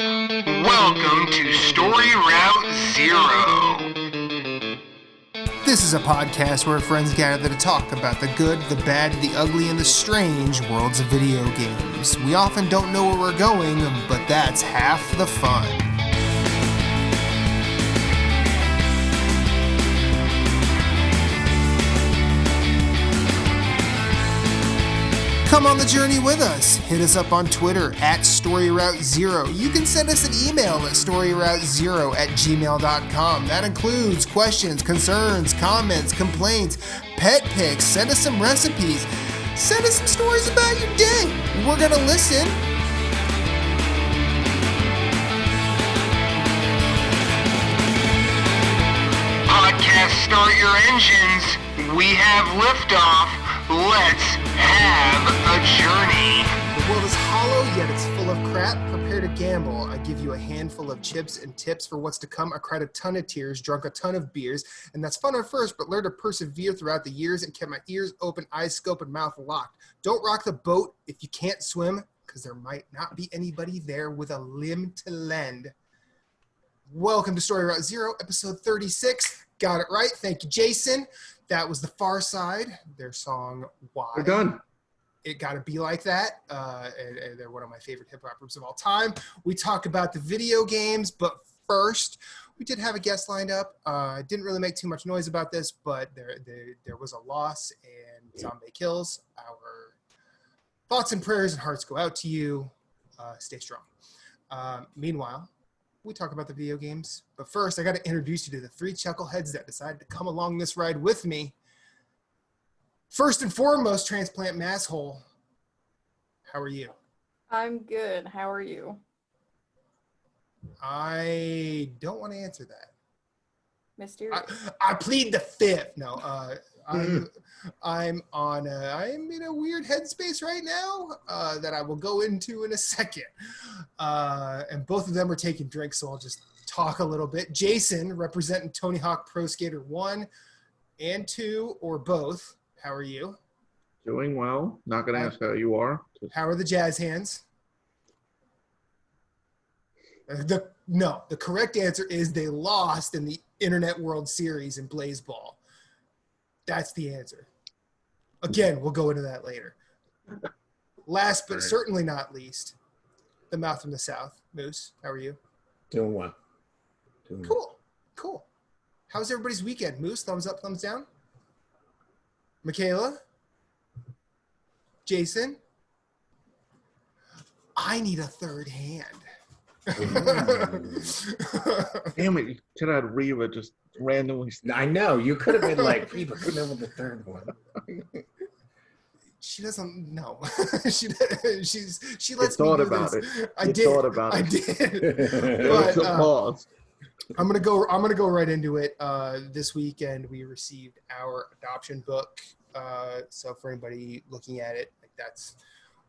Welcome to Story Route Zero. This is a podcast where friends gather to talk about the good, the bad, the ugly, and the strange worlds of video games. We often don't know where we're going, but that's half the fun. Come on the journey with us. Hit us up on Twitter at StoryRoute0. You can send us an email at StoryRoute0@gmail.com. That includes questions, concerns, comments, complaints, pet pics. Send us some recipes. Send us some stories about your day. We're going to listen. Podcast, start your engines. We have liftoff. Let's have a journey. The world is hollow, yet it's full of crap. Prepare to gamble. I give you a handful of chips and tips for what's to come. I cried a ton of tears, drunk a ton of beers, and that's fun at first, but learned to persevere throughout the years and kept my ears open, eyes scope, and mouth locked. Don't rock the boat if you can't swim, because there might not be anybody there with a limb to lend. Welcome to Story Route Zero, episode 36. Got it right. Thank you, Jason. That was The Far Side, their song, Why. We're done. It Gotta Be Like That. And they're one of my favorite hip-hop groups of all time. We talk about the video games, but first, we did have a guest lined up. Didn't really make too much noise about this, but there was a loss, and Zombie Kills. Our thoughts and prayers and hearts go out to you. Stay strong. Meanwhile, we talk about the video games, but first I got to introduce you to the three chuckleheads that decided to come along this ride with me. First and foremost, Transplant Masshole. How are you? I'm good. How are you? I don't want to answer that. Mysterious. I plead the fifth. No, I'm in a weird headspace right now that I will go into in a second. And both of them are taking drinks, so I'll just talk a little bit. Jason, representing Tony Hawk Pro Skater 1 and 2, or both. How are you? Doing well. Not going to ask how you are. How are the Jazz Hands? The correct answer is they lost in the Internet World Series in Blaseball. That's the answer. Again, we'll go into that later. Last but certainly not least, the mouth from the South. Moose, how are you? Doing well. Cool. How's everybody's weekend? Moose, thumbs up, thumbs down? Michaela? Jason? I need a third hand. Damn it, you could have had Reva just randomly. I know. You could have been like, Reba, come in with the third one. She doesn't know. she lets me thought do about this. it. I You did. thought about I it. did. There was But a pause. I'm gonna go right into it. This weekend we received our adoption book. So for anybody looking at it, like that's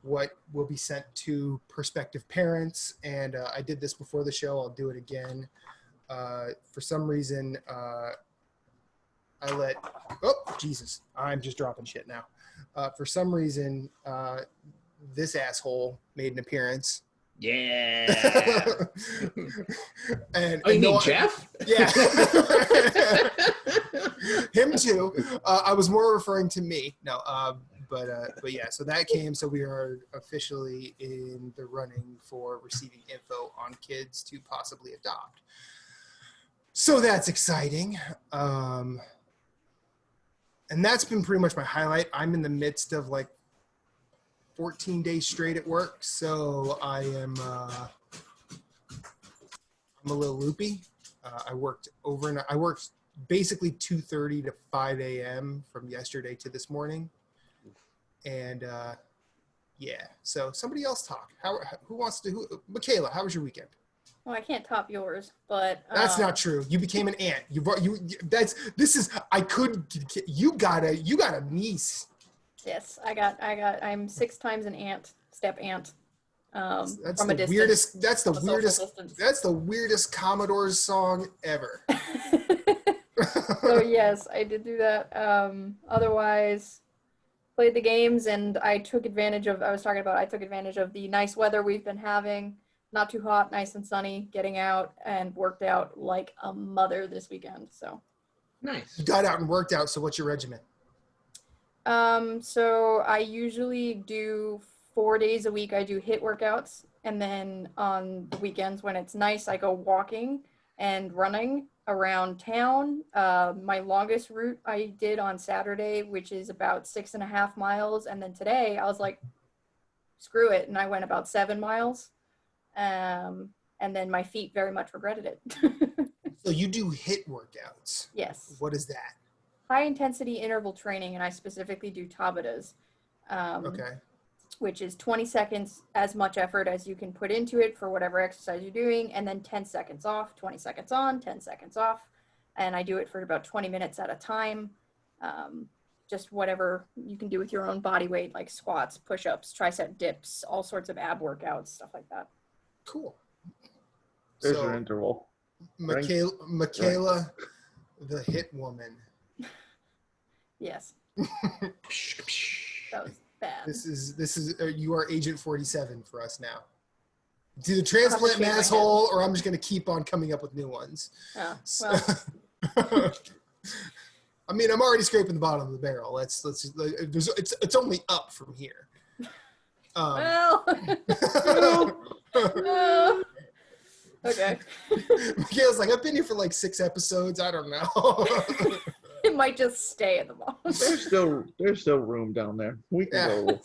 what will be sent to prospective parents. And I did this before the show. I'll do it again. For some reason, Jesus, I'm just dropping shit now. For some reason, this asshole made an appearance. Yeah. And You mean Jeff? Yeah. Him too. I was more referring to me. No, but yeah, so that came. So we are officially in the running for receiving info on kids to possibly adopt. So that's exciting. And that's been pretty much my highlight. I'm in the midst of like 14 days straight at work, so I'm a little loopy. I worked overnight. I worked basically 2:30 to 5 a.m. from yesterday to this morning, and yeah. So somebody else talk. Who wants to? Michaela, how was your weekend? Well, I can't top yours, but That's not true. You became an aunt. You got a niece. yes, I'm 6 times an aunt, step aunt. That's from the a distance. weirdest. That's the From a social weirdest. distance. That's the weirdest Commodore's song ever. So yes, I did do that. Otherwise, played the games, and I took advantage of the nice weather we've been having. not too hot, nice and sunny, getting out and worked out like a mother this weekend. So Nice. You got out and worked out. So what's your regimen? so I usually do 4 days a week. I do HIIT workouts, and then on the weekends when it's nice, I go walking and running around town. My longest route I did on Saturday, which is about 6.5 miles, and then today I was like, screw it, and I went about 7 miles. And then my feet very much regretted it. So you do HIIT workouts. Yes. What is that? High intensity interval training, and I specifically do Tabatas, Okay. which is 20 seconds as much effort as you can put into it for whatever exercise you're doing, and then 10 seconds off, 20 seconds on, 10 seconds off. And I do it for about 20 minutes at a time. Just whatever you can do with your own body weight, like squats, push-ups, tricep dips, all sorts of ab workouts, stuff like that. Cool. There's So, your interval. Michaela, the hit woman. Yes. That was bad. This is you are Agent 47 for us now. Do the transplant shave my head. asshole, or I'm just going to keep on coming up with new ones. Oh, So- well, I mean, I'm already scraping the bottom of the barrel. It's only up from here. well. No. Okay. Michaela's like, I've been here for like 6 episodes. I don't know. It might just stay at the bottom. There's still room down there. We can go.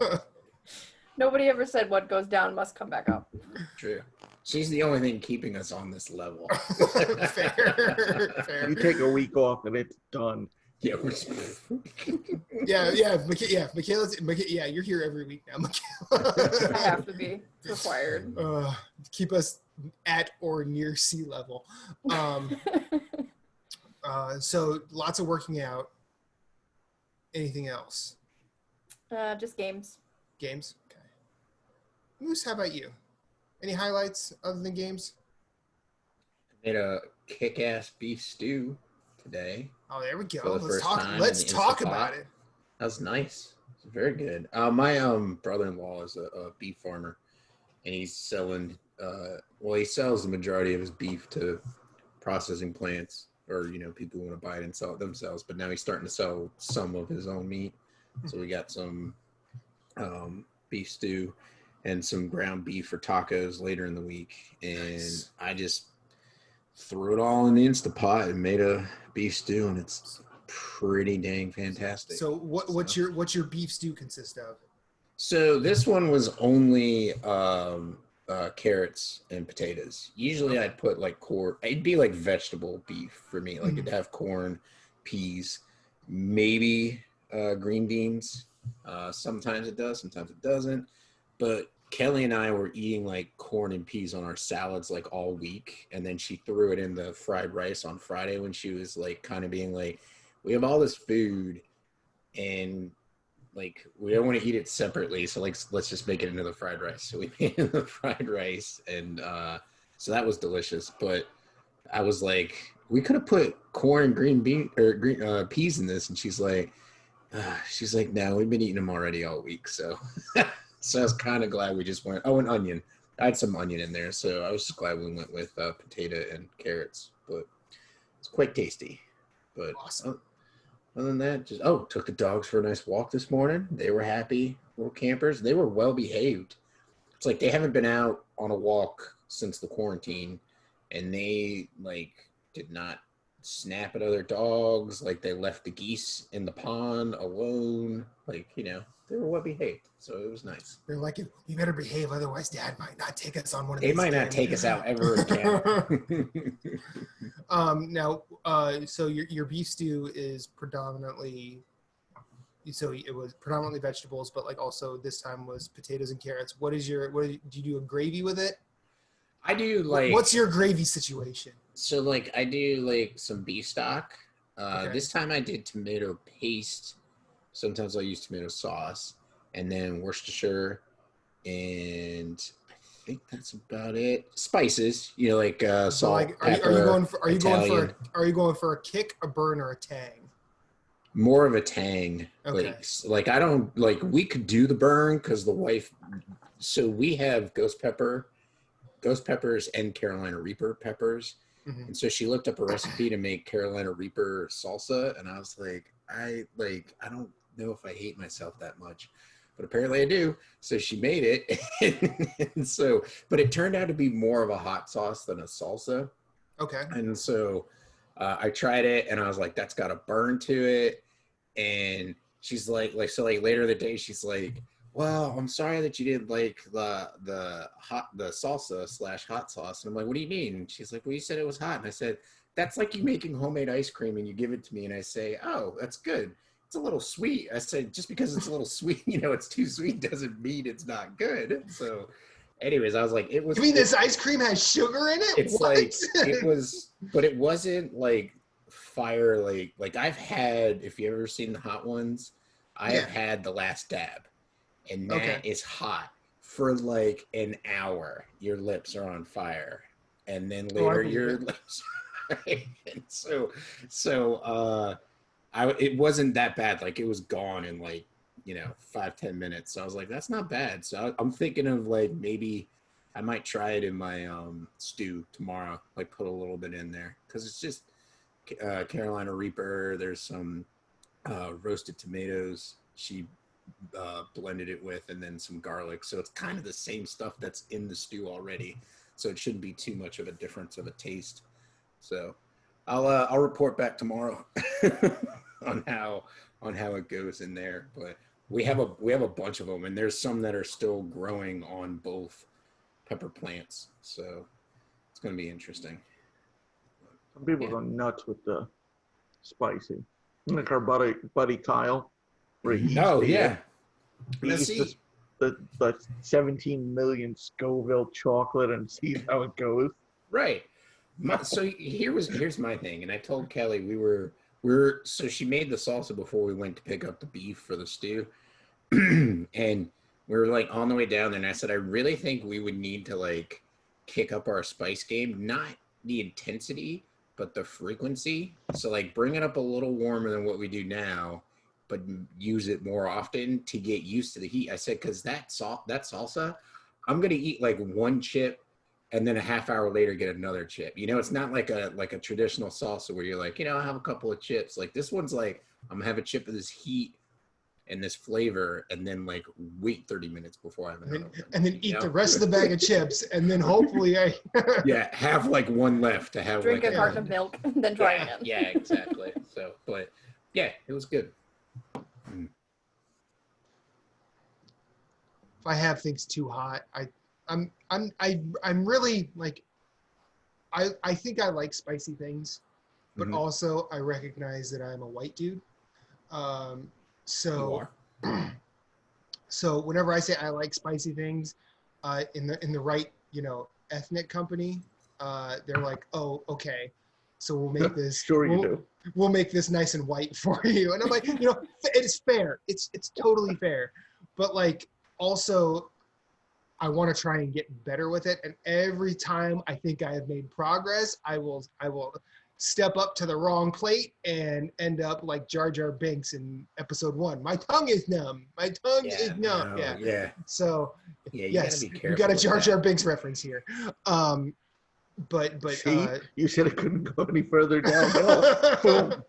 Yeah. Nobody ever said what goes down must come back up. True. She's the only thing keeping us on this level. Fair. You take a week off and it's done. Yeah, Michaela's, yeah, you're here every week now, Michaela. I have to be. It's required. Keep us at or near sea level. So lots of working out. Anything else? Just games. Games? Okay. Moose, how about you? Any highlights other than games? made a kick-ass beef stew today. Oh, there we go. For the Let's first talk. time Let's in the talk Instant about Pot. it. That was nice. It's very good. My brother-in-law is a beef farmer, and he's selling. He sells the majority of his beef to processing plants, or people who want to buy it and sell it themselves. But now he's starting to sell some of his own meat. So we got some beef stew and some ground beef for tacos later in the week, and Nice. I just threw it all in the Instant Pot and made a beef stew, and it's pretty dang fantastic. So what's your beef stew consist of? So this one was only carrots and potatoes. Usually I'd put like corn. It'd be like vegetable beef for me. Like it'd have corn, peas, maybe green beans. Sometimes it does, sometimes it doesn't. But Kelly and I were eating like corn and peas on our salads like all week, and then she threw it in the fried rice on Friday when she was like kind of being like, we have all this food and like we don't want to eat it separately, so like let's just make it into the fried rice. So we made it the fried rice, and so that was delicious. But I was like, we could have put corn and green peas in this, and she's like, no, we've been eating them already all week. So so I was kind of glad we just went. Oh, an onion. I had some onion in there, so I was just glad we went with potato and carrots. But it's quite tasty. But Awesome. other than that, just took the dogs for a nice walk this morning. They were happy, little campers. They were well behaved. It's like they haven't been out on a walk since the quarantine, and they like did not snap at other dogs. Like they left the geese in the pond alone. Like they were well behaved, so it was nice. They're like, you better behave, otherwise Dad might not take us on one of They these. might not take us out ever again. Now, so your beef stew is predominantly. So it was predominantly vegetables, but like also this time was potatoes and carrots. Do you do a gravy with it? I do like. What's your gravy situation? So like I do like some beef stock. Okay. This time I did tomato paste. Sometimes I'll use tomato sauce, and then Worcestershire, and I think that's about it. Spices, like So salt, like, pepper, are you going for Italian. a kick, a burn, or a tang? more of a tang. Okay. Like I don't like. We could do the burn because the wife. So we have ghost peppers, and Carolina Reaper peppers. Mhm. And so she looked up a recipe to make Carolina Reaper salsa, and I was like, I don't know if I hate myself that much, but apparently I do. So she made it, and so, but it turned out to be more of a hot sauce than a salsa. Okay. And so I tried it, and I was like, that's got a burn to it. And she's like later the day, she's like, well, I'm sorry that you didn't like the salsa / hot sauce. And I'm like, what do you mean? And she's like, well, you said it was hot. And I said, that's like you making homemade ice cream and you give it to me and I say, oh, that's good. It's a little sweet. I said, just because it's a little sweet, it's too sweet doesn't mean it's not good. So anyways, I was like, it was. You mean this ice cream has sugar in it? It's What? like, it was, but it wasn't like fire. Like I've had, if you ever seen the hot ones, I have had the last dab. And that is hot for like an hour. Your lips are on fire, and then later your lips. Right? And so it wasn't that bad. Like it was gone in like 5-10 minutes. So I was like, that's not bad. So I'm thinking of like maybe I might try it in my stew tomorrow. Like put a little bit in there because it's just Carolina Reaper. There's some roasted tomatoes. She blended it with, and then some garlic. So it's kind of the same stuff that's in the stew already. So it shouldn't be too much of a difference of a taste. So I'll report back tomorrow on how it goes in there. But we have a bunch of them, and there's some that are still growing on both pepper plants. So it's going to be interesting. Some people go nuts with the spicy. Like our buddy Kyle. Where he eats the 17 million Scoville chocolate and sees how it goes. Right. So here's my thing, and I told Kelly so she made the salsa before we went to pick up the beef for the stew, and we were like on the way down there, and I said I really think we would need to like kick up our spice game, not the intensity, but the frequency. So like bring it up a little warmer than what we do now, but use it more often to get used to the heat. I said, because that salsa, I'm gonna eat like one chip and then a half hour later get another chip. It's not like a traditional salsa where you're like, I'll have a couple of chips. Like this one's like, I'm gonna have a chip of this heat and this flavor, and then like wait 30 minutes before I have another one. And then eat the rest of the bag of chips, and then hopefully have like one left to have. Drink like a carton of milk, and then try again. Yeah, exactly. So, but yeah, it was good. If I have things too hot, I'm really like, I think I like spicy things, but also I recognize that I'm a white dude. So whenever I say I like spicy things, in the right ethnic company, they're like, oh, okay, so we'll make this. Sure you do. We'll make this nice and white for you. And I'm like, it's fair. It's totally fair. But like, also, I want to try and get better with it. And every time I think I have made progress, I will step up to the wrong plate and end up like Jar Jar Binks in episode 1. My tongue is numb. My tongue is numb. No, yeah. So yes, gotta be careful. you got a Jar Jar Binks reference here. But See, you said it couldn't go any further downhill.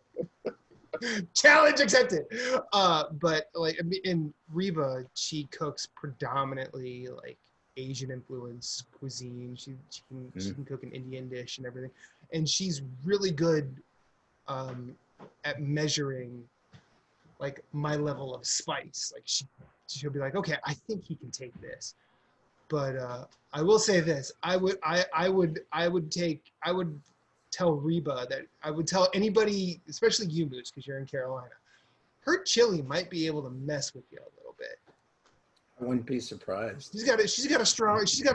Challenge accepted. But like in Reba, she cooks predominantly like Asian influence cuisine. She can cook an Indian dish and everything, and she's really good at measuring like my level of spice. Like she'll be like, okay, I think he can take this. But I will say this: I would tell Reba that I would tell anybody, especially you, Moose, because you're in Carolina, her chili might be able to mess with you a little bit. I wouldn't be surprised. She's got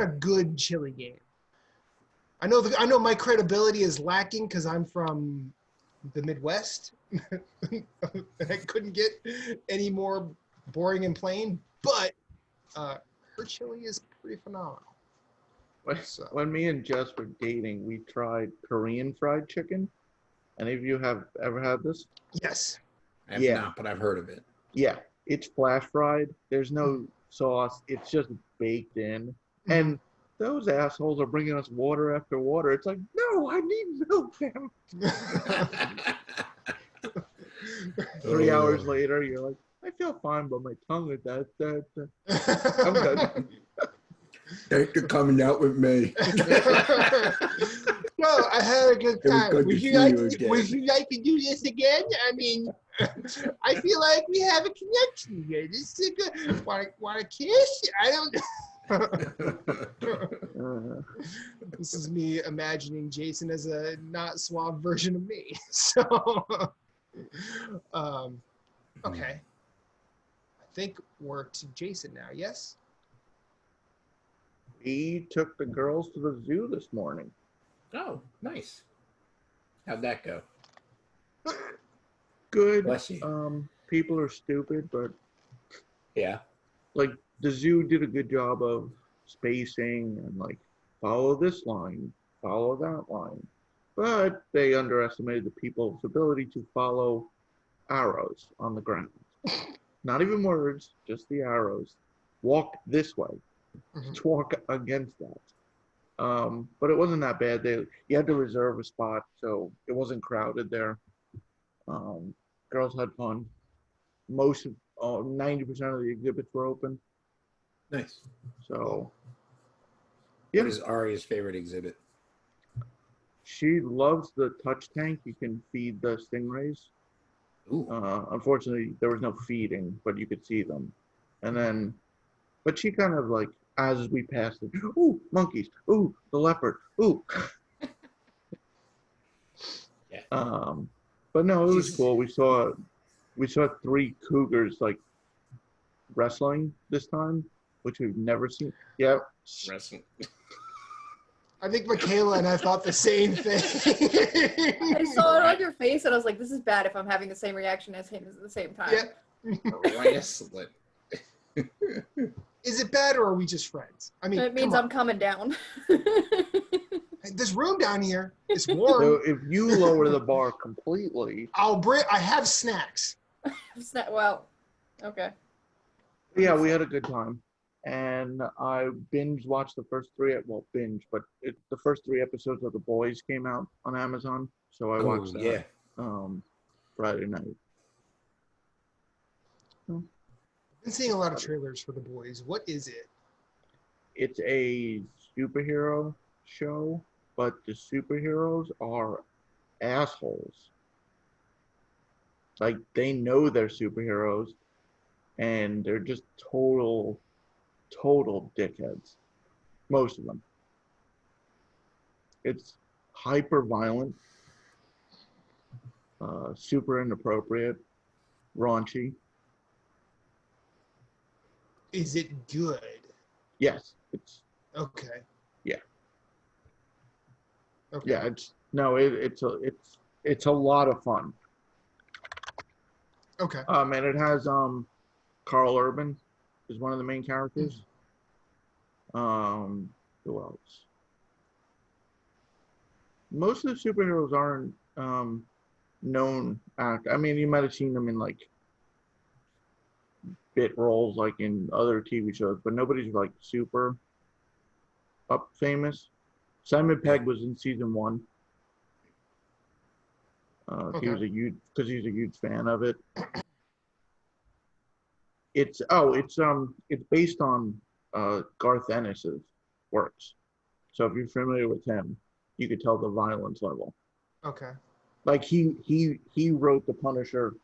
a good chili game. I know my credibility is lacking because I'm from the Midwest, and I couldn't get any more boring and plain. But her chili is pretty phenomenal. When me and Jess were dating, we tried Korean fried chicken. Any of you have ever had this? Yes. I have not, but I've heard of it. Yeah, it's flash fried. There's no sauce. It's just baked in. And those assholes are bringing us water after water. It's like, no, I need milk, damn. 3 hours later, you're like, I feel fine, but my tongue is that. I'm good. Thanks for coming out with me. No, I had a good time. Would you like to do this again? I mean, I feel like we have a connection here. This is a good. Want to kiss? I don't. This is me imagining Jason as a not suave version of me. So, okay. I think we're to Jason now. Yes. We took the girls to the zoo this morning. Oh, nice. How'd that go? Good. Bless you. People are stupid, but yeah, like the zoo did a good job of spacing and like follow this line, follow that line. But they underestimated the people's ability to follow arrows on the ground. Not even words, just the arrows. Walk this way. To walk against that. But it wasn't that bad. You had to reserve a spot, so it wasn't crowded there. Girls had fun. 90% of the exhibits were open. Nice. So, yeah. What is Aria's favorite exhibit? She loves the touch tank. You can feed the stingrays. Ooh. Unfortunately, there was no feeding, but you could see them. And then, but she kind of like, as we passed it, ooh, monkeys, ooh, the leopard, ooh. Yeah. But no, it was cool. We saw 3 cougars like wrestling this time, which we've never seen. Yeah. Wrestling. I think Michaela and I thought the same thing. I saw it on your face, and I was like, "This is bad." If I'm having the same reaction as him at the same time. Yeah. Wrestling. Is it bad, or are we just friends? I mean, it means I'm coming down. This room down here is warm. So if you lower the bar completely, I have snacks. Well, okay. Yeah, we had a good time, and I binge watched the first 3. Well, but the first 3 episodes of The Boys came out on Amazon, so I watched that. Yeah. Friday night. I've been seeing a lot of trailers for The Boys. What is it? It's a superhero show, but the superheroes are assholes. Like, they know they're superheroes, and they're just total dickheads. Most of them. It's hyper violent, super inappropriate, raunchy. Is it good? Yes, it's okay. Yeah. Okay. Yeah, it's a lot of fun. Okay. And it has Carl Urban is one of the main characters. Who else? Most of the superheroes aren't known actors. I mean, you might have seen them in like bit roles like in other TV shows, but nobody's like super up famous. Simon Pegg was in season 1. Okay. He was a huge fan of it. It's based on Garth Ennis's works. So if you're familiar with him, you could tell the violence level. Okay. Like he wrote the Punisher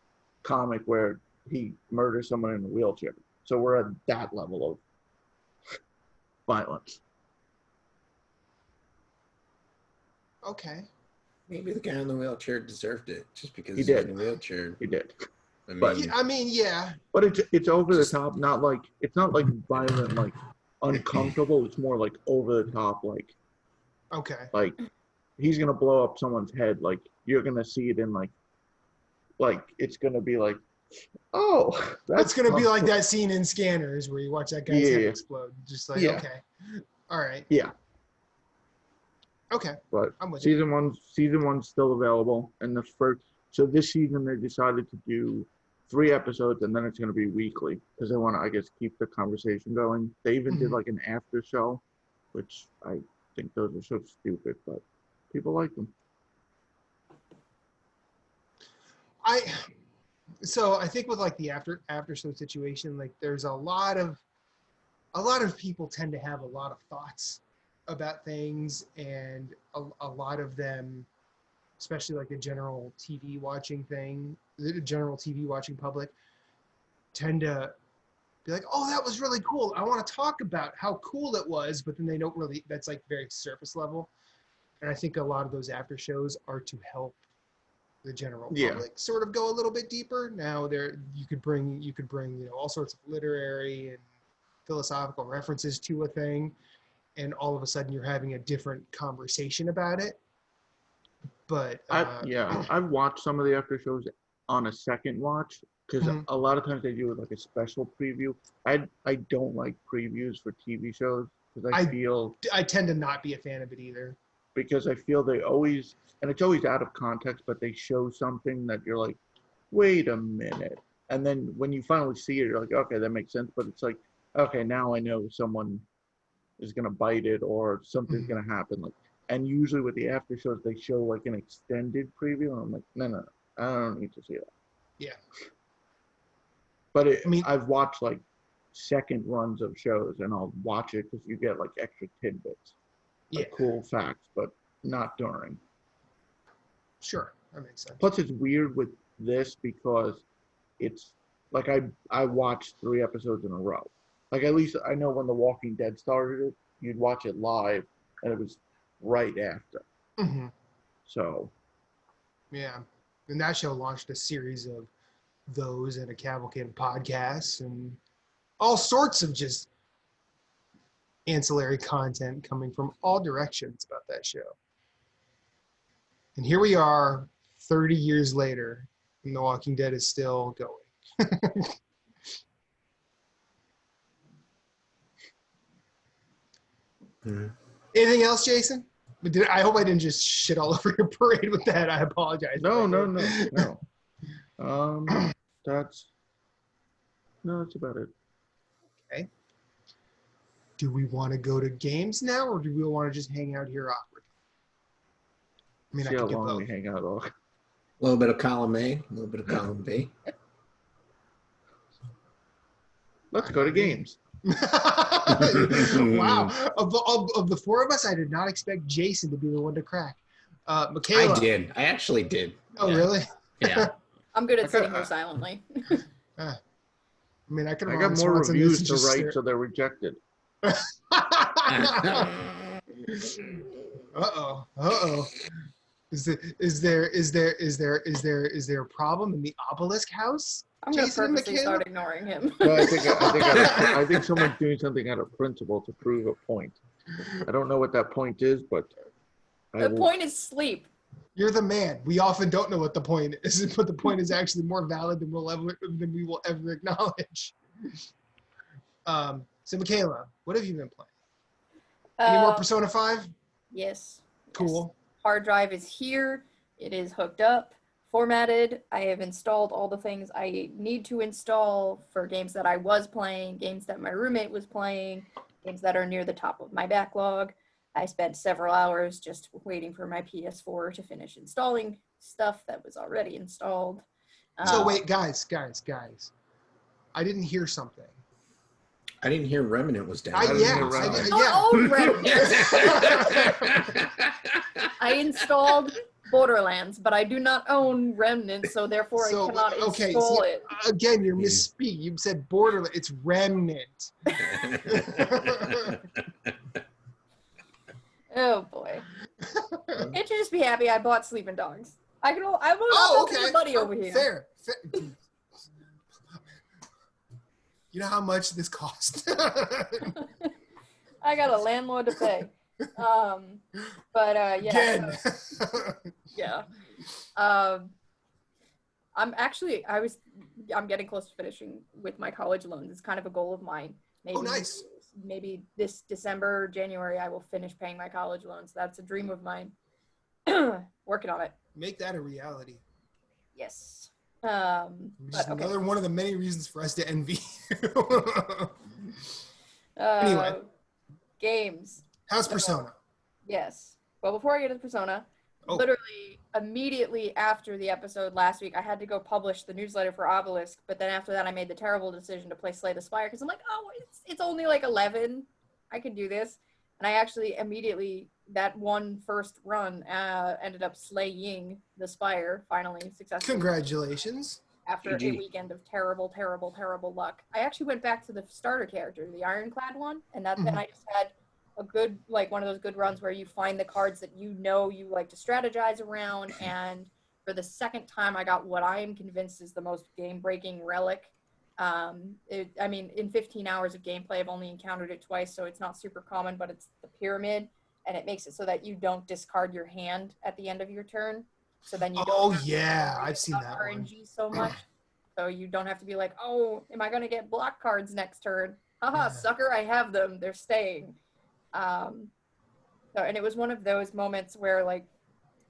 comic where he murders someone in a wheelchair. So we're at that level of violence. Okay. Maybe the guy in the wheelchair deserved it just because He he's did. in the wheelchair. He did. I mean, yeah. But it's over the top, not like violent, like uncomfortable. It's more like over the top, like okay. Like he's gonna blow up someone's head. Like you're gonna see it in like it's gonna be like, oh, that's gonna be like that scene in Scanners where you watch that guy's head explode. Just like okay, all right. Yeah. Okay. But I'm with season one's still available, and so this season they decided to do 3 episodes, and then it's going to be weekly because they want to, I guess, keep the conversation going. They even did like an after show, which I think those are so stupid, but people like them. So I think with like the after show situation, like there's a lot of people tend to have a lot of thoughts about things, and a lot of them, especially like the general TV watching public, tend to be like, oh, that was really cool. I want to talk about how cool it was, but then they don't really, that's like very surface level. And I think a lot of those after shows are to help the general public sort of go a little bit deeper. Now you could bring all sorts of literary and philosophical references to a thing, and all of a sudden you're having a different conversation about it. But I've watched some of the after shows on a second watch because a lot of times they do like a special preview. I don't like previews for TV shows because I tend to not be a fan of it either, because I feel they always, and it's always out of context, but they show something that you're like, wait a minute, and then when you finally see it, you're like, okay, that makes sense. But it's like, okay, now I know someone is gonna bite it or something's gonna happen. Like, and usually with the after shows, they show like an extended preview, and I'm like, no, I don't need to see that. Yeah. But I've watched like second runs of shows, and I'll watch it because you get like extra tidbits, like cool facts, but not during. Sure, that makes sense. Plus, it's weird with this because it's like I watched 3 episodes in a row. Like, at least I know when The Walking Dead started, you'd watch it live, and it was right after. So. Yeah, and that show launched a series of those and a cavalcade of podcasts and all sorts of just ancillary content coming from all directions about that show. And here we are 30 years later, and The Walking Dead is still going. Anything else, Jason? I hope I didn't just shit all over your parade with that. I apologize. No. That's about it. Okay. Do we want to go to games now, or do we want to just hang out here awkward? I mean, see how long we hang out all. A little bit of column A, a little bit of column B. Let's go to games. Wow. Of the 4 of us, I did not expect Jason to be the one to crack. Michaela. I did. I actually did. Oh, really? Yeah. I'm good at sitting here silently. I mean, I got more reviews to write, so they're rejected. Uh-oh. Is there a problem in the obelisk house? I'm going to purposely start ignoring him. No, I think someone's doing something out of principle to prove a point. I don't know what that point is, but the point is sleep. You're the man. We often don't know what the point is, but the point is actually more valid than we will ever acknowledge. So Michaela, what have you been playing? Any more Persona 5? Yes. Cool. Yes. Hard drive is here. It is hooked up, formatted. I have installed all the things I need to install for games that I was playing, games that my roommate was playing, games that are near the top of my backlog. I spent several hours just waiting for my PS4 to finish installing stuff that was already installed. So wait, guys. I didn't hear something. I didn't hear Remnant was down. I own Remnant. I installed Borderlands, but I do not own Remnant, so therefore I cannot install it. Again, you're misspeak. You said Borderlands. It's Remnant. Oh boy. It should just be happy I bought Sleeping Dogs. I will not your buddy over here. Fair. You know how much this cost? I got a landlord to pay. Yeah. Again. Yeah. I'm getting close to finishing with my college loans. It's kind of a goal of mine. Maybe, nice. Maybe this December, January, I will finish paying my college loans. That's a dream of mine. Working on it. Make that a reality. Yes. Just another one of the many reasons for us to envy. Anyway. Games. How's Persona? Yes. Well, before I get into Persona, literally immediately after the episode last week, I had to go publish the newsletter for Obelisk, but then after that I made the terrible decision to play Slay the Spire because I'm like, oh, it's only like 11. I can do this. And I actually immediately, that one first run, ended up slaying the Spire finally successfully. Congratulations. After a weekend of terrible, terrible, terrible luck. I actually went back to the starter character, the Ironclad one, and then I just had a good, like one of those good runs where you find the cards that you like to strategize around, and for the second time I got what I am convinced is the most game-breaking relic. In 15 hours of gameplay, I've only encountered it twice, so it's not super common, but it's the Pyramid, and it makes it so that you don't discard your hand at the end of your turn. So then you don't I've seen that RNG one. So much. So you don't have to be like, oh, am I going to get block cards next turn? Haha, sucker, I have them. They're staying. And it was one of those moments where, like,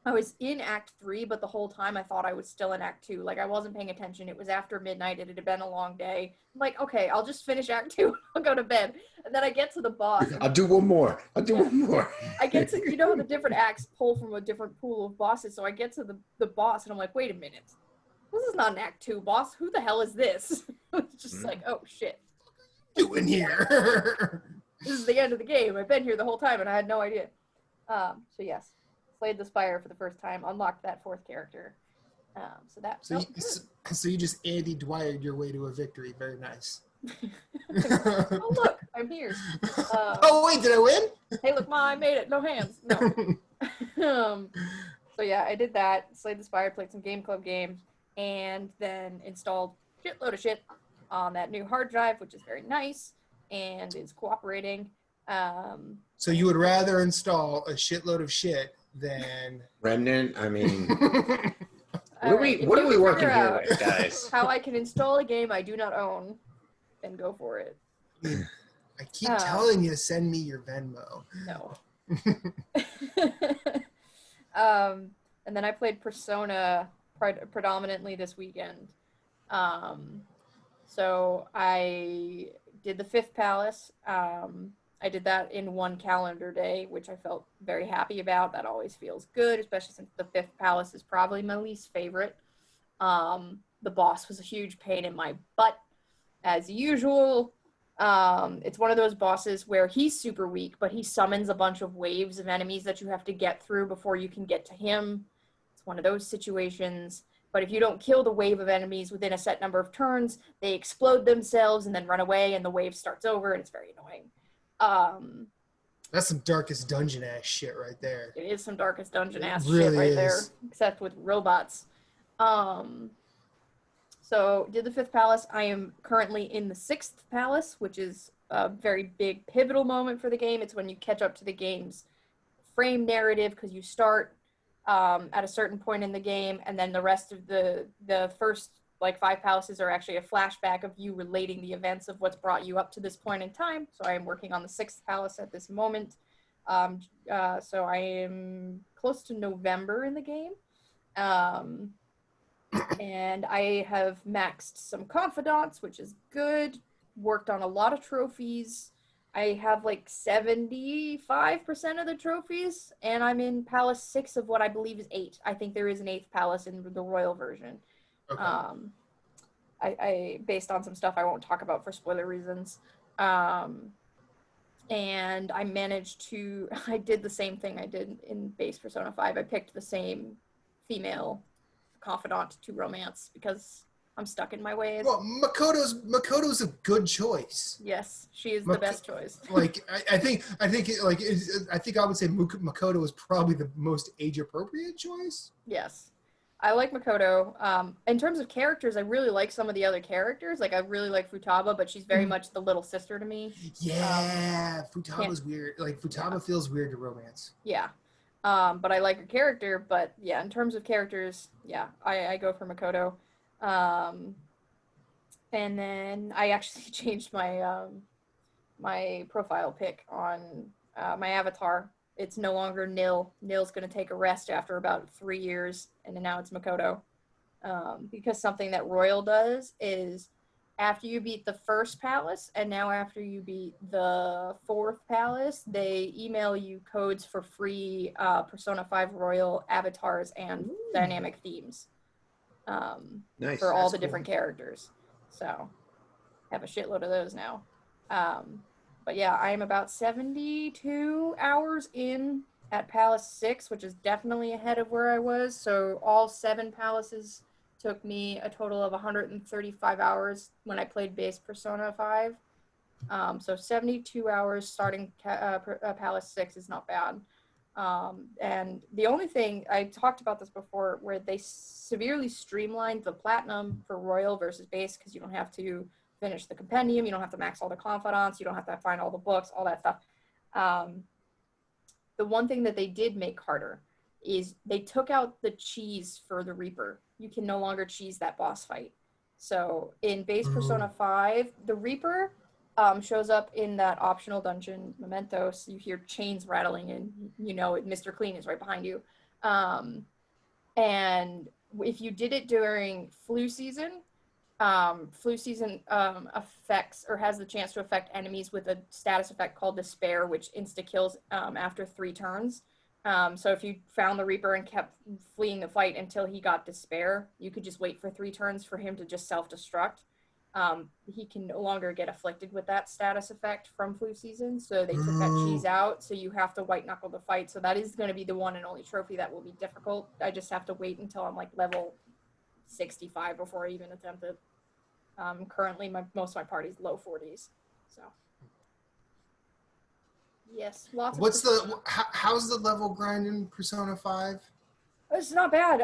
I was in Act 3, but the whole time I thought I was still in Act 2. Like, I wasn't paying attention. It was after midnight. It had been a long day. I'm like, okay, I'll just finish Act 2. I'll go to bed. And then I get to the boss. I'll do one more. I get to, the different acts pull from a different pool of bosses. So I get to the boss, and I'm like, wait a minute. This is not an Act 2 boss. Who the hell is this? It's just like, oh, shit. Doing here? This is the end of the game. I've been here the whole time, and I had no idea. So, yes. Slayed the Spire for the first time, unlocked that fourth character. So you just Andy Dwyer your way to a victory. Very nice. Oh, look, I'm here. Wait, did I win? Hey, look, Ma, I made it. No hands. No. So yeah, I did that. Slayed the Spire, played some Game Club games, and then installed a shitload of shit on that new hard drive, which is very nice and is cooperating. So you would rather install a shitload of shit than Remnant? I mean, what are we working here with, guys? How I can install a game I do not own and go for it. I keep telling you to send me your Venmo. No. And then I played Persona predominantly this weekend. So I did the Fifth Palace. I did that in one calendar day, which I felt very happy about. That always feels good, especially since the Fifth Palace is probably my least favorite. The boss was a huge pain in my butt, as usual. It's one of those bosses where he's super weak, but he summons a bunch of waves of enemies that you have to get through before you can get to him. It's one of those situations. But if you don't kill the wave of enemies within a set number of turns, they explode themselves and then run away, and the wave starts over, and it's very annoying. That's some Darkest Dungeon ass shit right there. It is some Darkest Dungeon ass shit right there, except with robots. So did the Fifth Palace. I am currently in the Sixth Palace, which is a very big pivotal moment for the game. It's when you catch up to the game's frame narrative, because you start at a certain point in the game, and then the rest of the first like 5 palaces are actually a flashback of you relating the events of what's brought you up to this point in time. So I am working on the Sixth Palace at this moment. So I am close to November in the game. And I have maxed some confidants, which is good. Worked on a lot of trophies. I have like 75% of the trophies, and I'm in Palace 6 of what I believe is 8. I think there is an 8th palace in the royal version. Okay. I based on some stuff I won't talk about for spoiler reasons. And I managed to, I did the same thing I did in base Persona 5. I picked the same female confidant to romance because I'm stuck in my ways. Well, Makoto's a good choice. Yes, she is the best choice. Like I think I would say Makoto is probably the most age appropriate choice. Yes. I like Makoto. In terms of characters, I really like some of the other characters. Like, I really like Futaba, but she's very much the little sister to me. Yeah, Futaba's weird. Like, Futaba feels weird to romance. Yeah. But I like her character. But, yeah, in terms of characters, yeah, I go for Makoto. And then I actually changed my my profile pic on my avatar. It's no longer Nil. Nil's going to take a rest after about 3 years, and now it's Makoto. because something that Royal does is after you beat the first palace, and now after you beat the fourth palace, they email you codes for free Persona 5 Royal avatars and dynamic themes Nice. for all That's the cool. different characters. So I have a shitload of those now. But yeah, I am about 72 hours in at Palace 6, which is definitely ahead of where I was. So all 7 palaces took me a total of 135 hours when I played base Persona 5. So 72 hours starting Palace 6 is not bad. And the only thing, I talked about this before, where they severely streamlined the platinum for Royal versus base, because you don't have to finish the compendium, you don't have to max all the confidants, you don't have to find all the books, all that stuff. The one thing that they did make harder is they took out the cheese for the Reaper. You can no longer cheese that boss fight. So in base Persona 5, the Reaper shows up in that optional dungeon, Mementos. You hear chains rattling, and you know Mr. Clean is right behind you. And if you did it during flu season affects or has the chance to affect enemies with a status effect called Despair, which insta-kills after 3 turns. So if you found the Reaper and kept fleeing the fight until he got Despair, you could just wait for 3 turns for him to just self-destruct. He can no longer get afflicted with that status effect from flu season, so they took that cheese out, so you have to white knuckle the fight. So that is going to be the one and only trophy that will be difficult. I just have to wait until I'm like level 65 before I even attempt it. Currently most of my party's low 40s, so yes, lots of how's the level grind in Persona 5? It's not bad.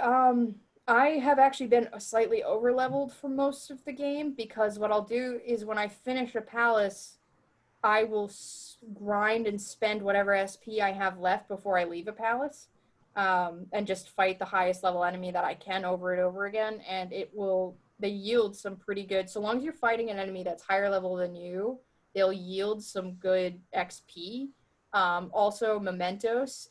I have actually been slightly over leveled for most of the game, because what I'll do is when I finish a palace, I will grind and spend whatever SP I have left before I leave a palace, and just fight the highest level enemy that I can over and over again, and they yield some pretty good, so long as you're fighting an enemy that's higher level than you, they'll yield some good XP. Also Mementos,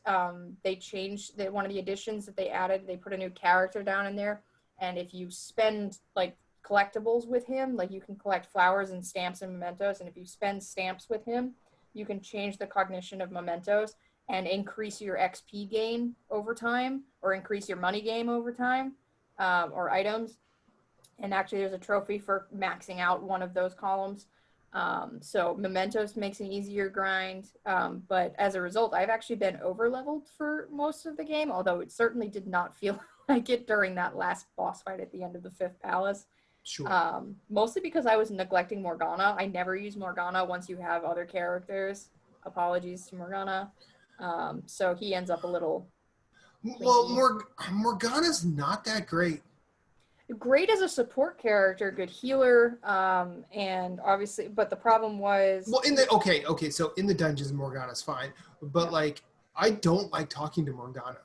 they changed one of the additions that they added. They put a new character down in there, and if you spend like collectibles with him, like you can collect flowers and stamps and mementos, and if you spend stamps with him, you can change the cognition of mementos and increase your XP gain over time, or increase your money gain over time, or items. And actually there's a trophy for maxing out one of those columns. So Mementos makes an easier grind, but as a result, I've actually been over leveled for most of the game, although it certainly did not feel like it during that last boss fight at the end of the 5th palace. Sure. Mostly because I was neglecting Morgana. I never use Morgana once you have other characters. Apologies to Morgana. So he ends up a little... Well, Morgana's not that great. Great as a support character, good healer, and obviously, but the problem was... Well, okay, so in the dungeons, Morgana's fine, but like, I don't like talking to Morgana.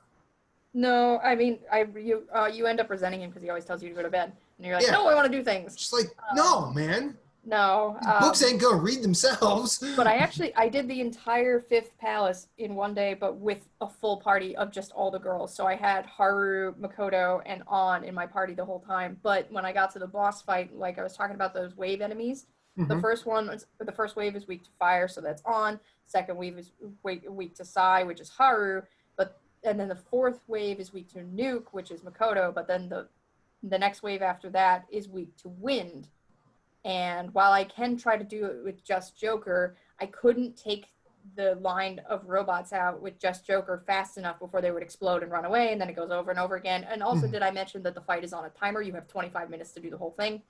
No, I mean, you end up resenting him because he always tells you to go to bed, and you're like, no, I want to do things. Just like, no, man. No. Books ain't gonna read themselves. But I did the entire 5th palace in one day, but with a full party of just all the girls. So I had Haru, Makoto, and An in my party the whole time. But when I got to the boss fight, like I was talking about those wave enemies, the first wave is weak to fire, so that's An. Second wave is weak to Sai, which is Haru. And then the 4th wave is weak to Nuke, which is Makoto. But then the next wave after that is weak to Wind. And while I can try to do it with just Joker, I couldn't take the line of robots out with just Joker fast enough before they would explode and run away, and then it goes over and over again. And also, did I mention that the fight is on a timer? You have 25 minutes to do the whole thing.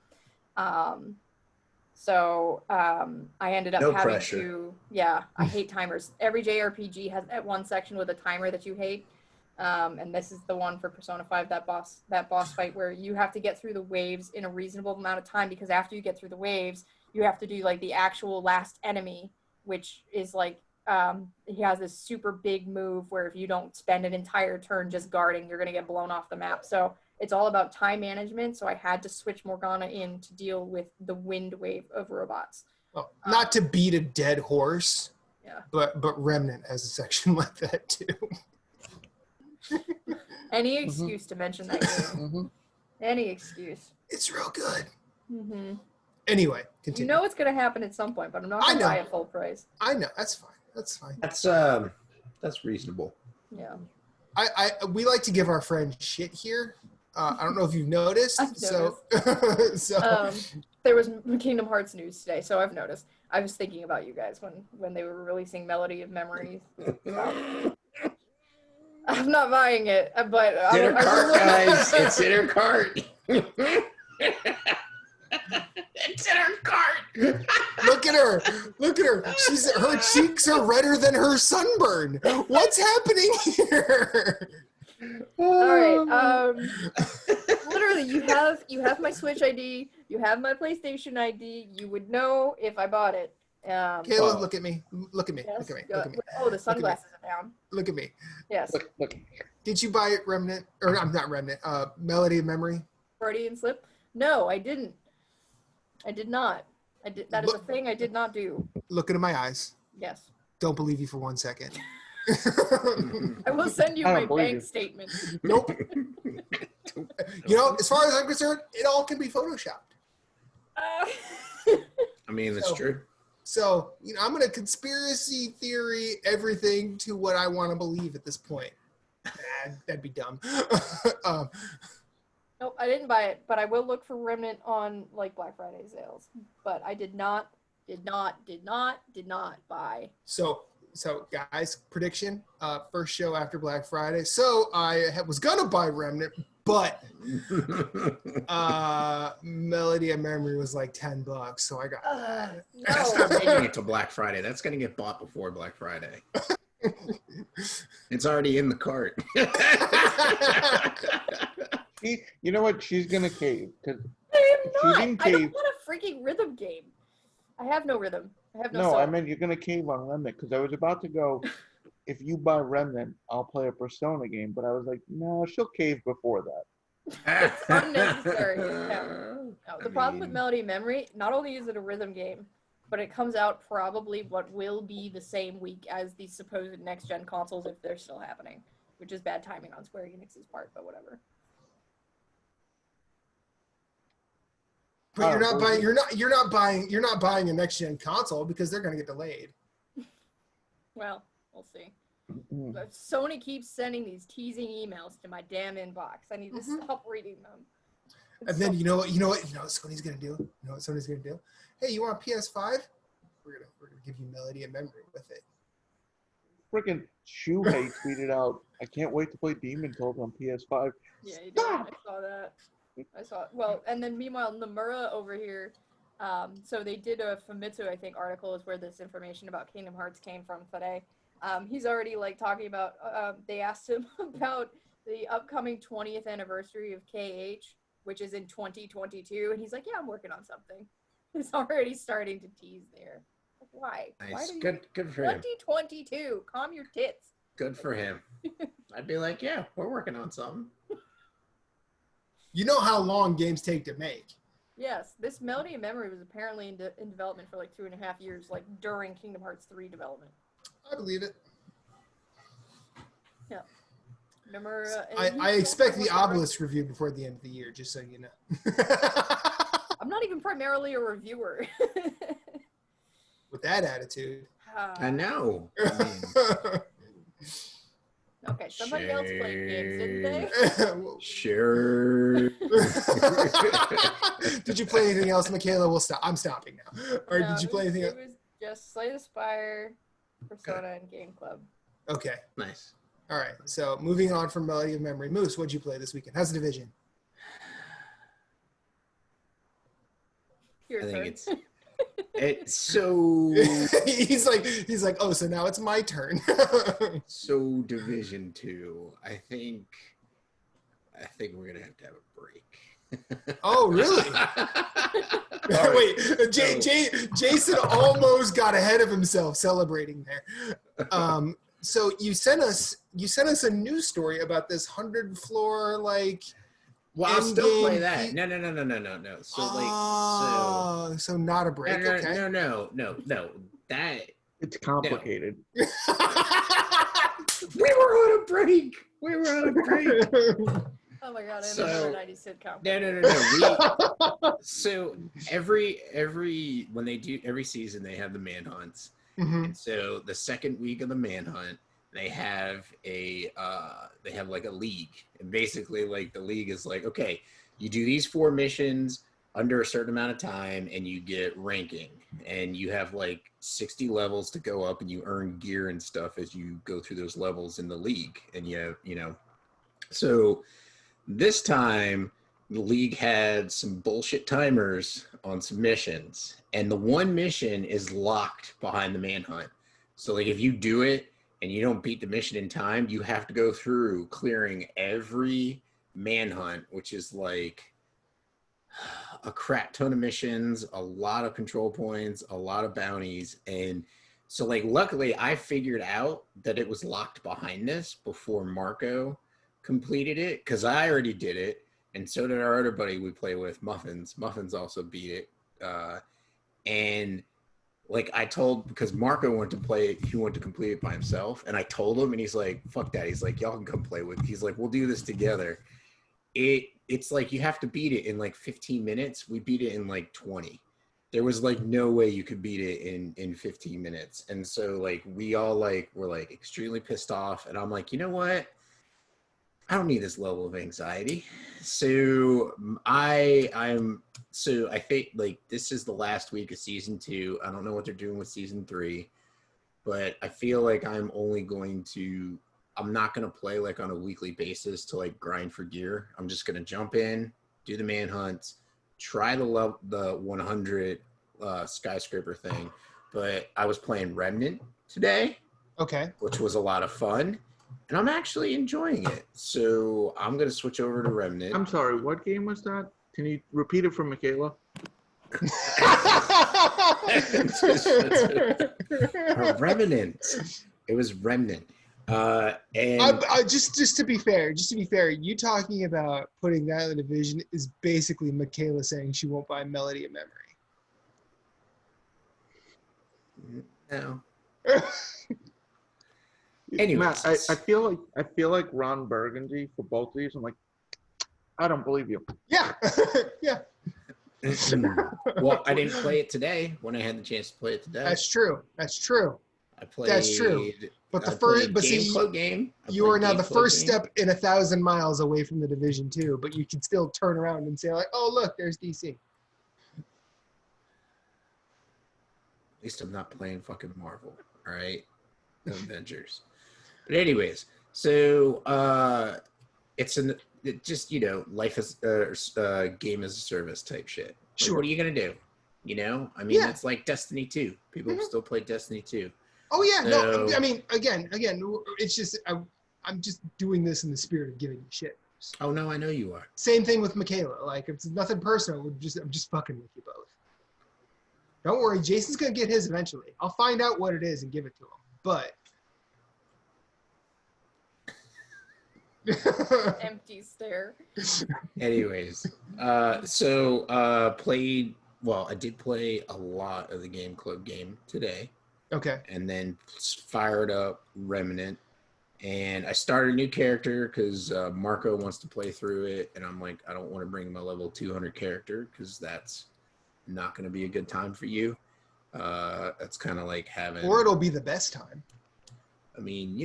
So I ended up having to... Yeah, I hate timers. Every JRPG has that one section with a timer that you hate. And this is the one for Persona 5, that boss fight where you have to get through the waves in a reasonable amount of time, because after you get through the waves, you have to do like the actual last enemy, which is like, he has this super big move where if you don't spend an entire turn just guarding, you're going to get blown off the map. So it's all about time management. So I had to switch Morgana in to deal with the wind wave of robots. Well, not to beat a dead horse, yeah, but Remnant has a section like that too. Any excuse to mention that game. Any excuse. It's real good. Mm-hmm. Anyway, You continue. know it's going to happen at some point, but I'm not going to buy it full price. I know. That's fine. That's fine. That's reasonable. Yeah. We like to give our friend shit here. I don't know if you've noticed. I've So there was Kingdom Hearts news today, so I've noticed. I was thinking about you guys when they were releasing Melody of Memories. I'm not buying it, but it's in her cart, guys. It's in her cart. It's in her cart. Look at her. Look at her. Her cheeks are redder than her sunburn. What's happening here? All right. Literally, you have my Switch ID. You have my PlayStation ID. You would know if I bought it. Kayla, look at me. Look at me. Yes. Look at me. Look at me. Oh, the sunglasses are down. Look at me. Yes. Look. Did you buy Remnant? Or I'm not Remnant. Melody of Memory? Freudian slip? No, I didn't. I did not. That is a thing I did not do. Look into my eyes. Yes. Don't believe you for 1 second. I will send you my bank statement. Nope. You know, as far as I'm concerned, it all can be photoshopped. I mean, that's true. So, you know, I'm going to conspiracy theory everything to what I want to believe at this point. That'd be dumb. Nope, I didn't buy it, but I will look for Remnant on like Black Friday sales. But I did not buy. So guys, prediction, first show after Black Friday. So I was going to buy Remnant, but Melody of Memory was like $10, so I got that. That's not making it to Black Friday. That's going to get bought before Black Friday. It's already in the cart. You know what? She's going to cave. I am not. I don't want a freaking rhythm game. I have no rhythm. I have no soul. I meant you're going to cave on Remnant, because I was about to go, if you buy Remnant, I'll play a Persona game, but I was like, no, she'll cave before that. It's unnecessary. No. The problem with Melody of Memory, not only is it a rhythm game, but it comes out probably what will be the same week as the supposed next-gen consoles if they're still happening, which is bad timing on Square Enix's part, but whatever. But you're not buying a next-gen console because they're going to get delayed. Well, we'll see. But Sony keeps sending these teasing emails to my damn inbox. I need to stop reading them. And then you know what Sony's gonna do? You know what Sony's gonna do? Hey, you want a PS5? We're gonna give you Melody of Memory with it. Freaking Shuhei tweeted out, I can't wait to play Demon Souls on PS5. Yeah, he did. I saw that. Well, and then meanwhile, Nomura over here, so they did a Famitsu, I think, article is where this information about Kingdom Hearts came from today. He's already like talking about, they asked him about the upcoming 20th anniversary of KH, which is in 2022. And he's like, yeah, I'm working on something. He's already starting to tease there. Like, why? Nice. Good for him. 2022. Calm your tits. Good for him. I'd be like, yeah, we're working on something. You know how long games take to make. Yes. This Melody of Memory was apparently in development for like 2.5 years, like during Kingdom Hearts 3 development. I believe it. Yeah. Remember, I expect the Obelisk review before the end of the year, just so you know. I'm not even primarily a reviewer. With that attitude. I know. Okay, somebody else played games, didn't they? Sure. Did you play anything else, Michaela? We'll stop. I'm stopping now. Or did you play anything else? It was just Slay the Spire, Persona, and Game Club. Okay. Nice. All right. So moving on from Melody of Memory. Moose, what'd you play this weekend? How's the Division? Your I turn. think it's so. he's like, oh, so now it's my turn. So Division 2. I think we're gonna have to have a break. Oh, really? Wait, Jason almost got ahead of himself celebrating there. So you sent us a news story about this 100-floor like. Well, I'll still play that. No. So so not a break. No. That it's complicated. No. We were on a break. Oh my god, I have another 90s sitcom. No. So every when they do every season they have the manhunts. Mm-hmm. And so the second week of the manhunt, they have like a league. And basically like the league is like, okay, you do these 4 missions under a certain amount of time and you get ranking. And you have like 60 levels to go up and you earn gear and stuff as you go through those levels in the league. And you know. So this time, the league had some bullshit timers on some missions, and the one mission is locked behind the manhunt. So, like, if you do it and you don't beat the mission in time, you have to go through clearing every manhunt, which is like a crap ton of missions, a lot of control points, a lot of bounties. And so, like, luckily, I figured out that it was locked behind this before Marco completed it, because I already did it, and so did our other buddy we play with, Muffins. Muffins also beat it, and like I told, because Marco wanted to play it, he wanted to complete it by himself, and I told him, and he's like, "Fuck that!" He's like, "Y'all can come play with." He's like, "We'll do this together." It's like you have to beat it in like 15 minutes. We beat it in like 20. There was like no way you could beat it in 15 minutes, and so like we all like were like extremely pissed off, and I'm like, you know what? I don't need this level of anxiety. So I think like this is the last week of season 2. I don't know what they're doing with season 3, but I feel like I'm not going to play like on a weekly basis to like grind for gear. I'm just going to jump in, do the manhunts, try the 100 skyscraper thing. But I was playing Remnant today. Okay. Which was a lot of fun. And I'm actually enjoying it. So I'm going to switch over to Remnant. I'm sorry, what game was that? Can you repeat it for Michaela? Remnant. It was Remnant. And just to be fair, you talking about putting that in the division is basically Michaela saying she won't buy Melody of Memory. No. Anyway, Matt, I feel like Ron Burgundy for both of these. I'm like, I don't believe you. Yeah, yeah. Well, I didn't play it today when I had the chance to play it today. That's true. I played. That's true. But game. You are now the first step in 1,000 miles away from the Division 2, but you can still turn around and say like, oh look, there's DC. At least I'm not playing fucking Marvel. All right, no Avengers. But anyways, so just life as game as a service type shit. Like, sure. What are you gonna do? I mean, it's like Destiny 2. People still play Destiny 2. Oh yeah, so, no. I mean, again, it's just I'm just doing this in the spirit of giving you shit. Oh no, I know you are. Same thing with Michaela. Like it's nothing personal. I'm just fucking with you both. Don't worry, Jason's gonna get his eventually. I'll find out what it is and give it to him. But empty stare. Anyways, I did play a lot of the Game Club game today. Okay. And then fired up Remnant. And I started a new character because Marco wants to play through it. And I'm like, I don't want to bring my level 200 character because that's not going to be a good time for you. That's kind of like having... Or it'll be the best time. I mean,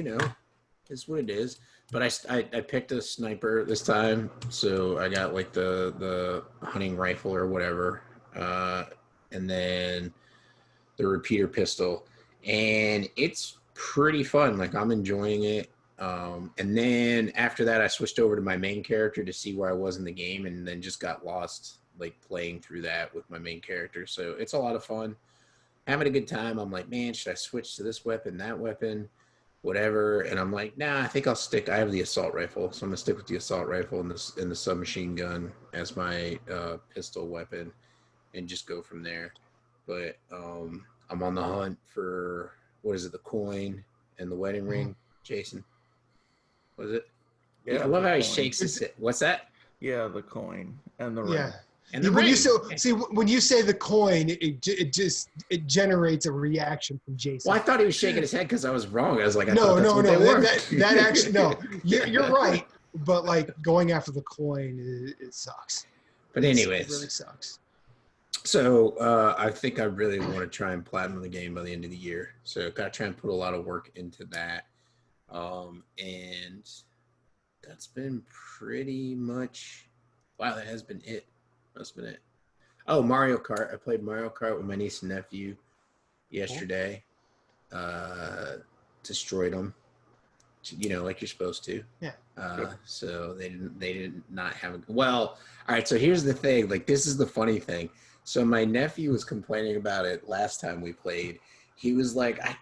it's what it is. But I picked a sniper this time. So I got like the hunting rifle or whatever. And then the repeater pistol. And it's pretty fun. Like I'm enjoying it. And then after that, I switched over to my main character to see where I was in the game, and then just got lost like playing through that with my main character. So it's a lot of fun. Having a good time. I'm like, man, should I switch to this weapon, that weapon, whatever? And I'm like, nah, I think I'll stick. I have the assault rifle, so I'm gonna stick with the assault rifle and the submachine gun as my pistol weapon, and just go from there. But I'm on the hunt for, the coin and the wedding ring, Jason? What is it? Yeah, I love how he shakes his head. What's that? Yeah, the coin and the ring. Yeah. And the when ring. When you say the coin, it generates a reaction from Jason. Well, I thought he was shaking his head because I was wrong. I was like, no. That actually, no. You're right. but like going after the coin, it sucks. But anyways, it really sucks. So I think I really want to try and platinum the game by the end of the year. So gotta try and put a lot of work into that. And that's been pretty much, wow, that has been it. That's been it. Oh, Mario Kart. I played Mario Kart with my niece and nephew yesterday. Destroyed them, like you're supposed to. Yeah. So they did not have well, all right, so here's the thing. Like, this is the funny thing. So my nephew was complaining about it last time we played. He was like, it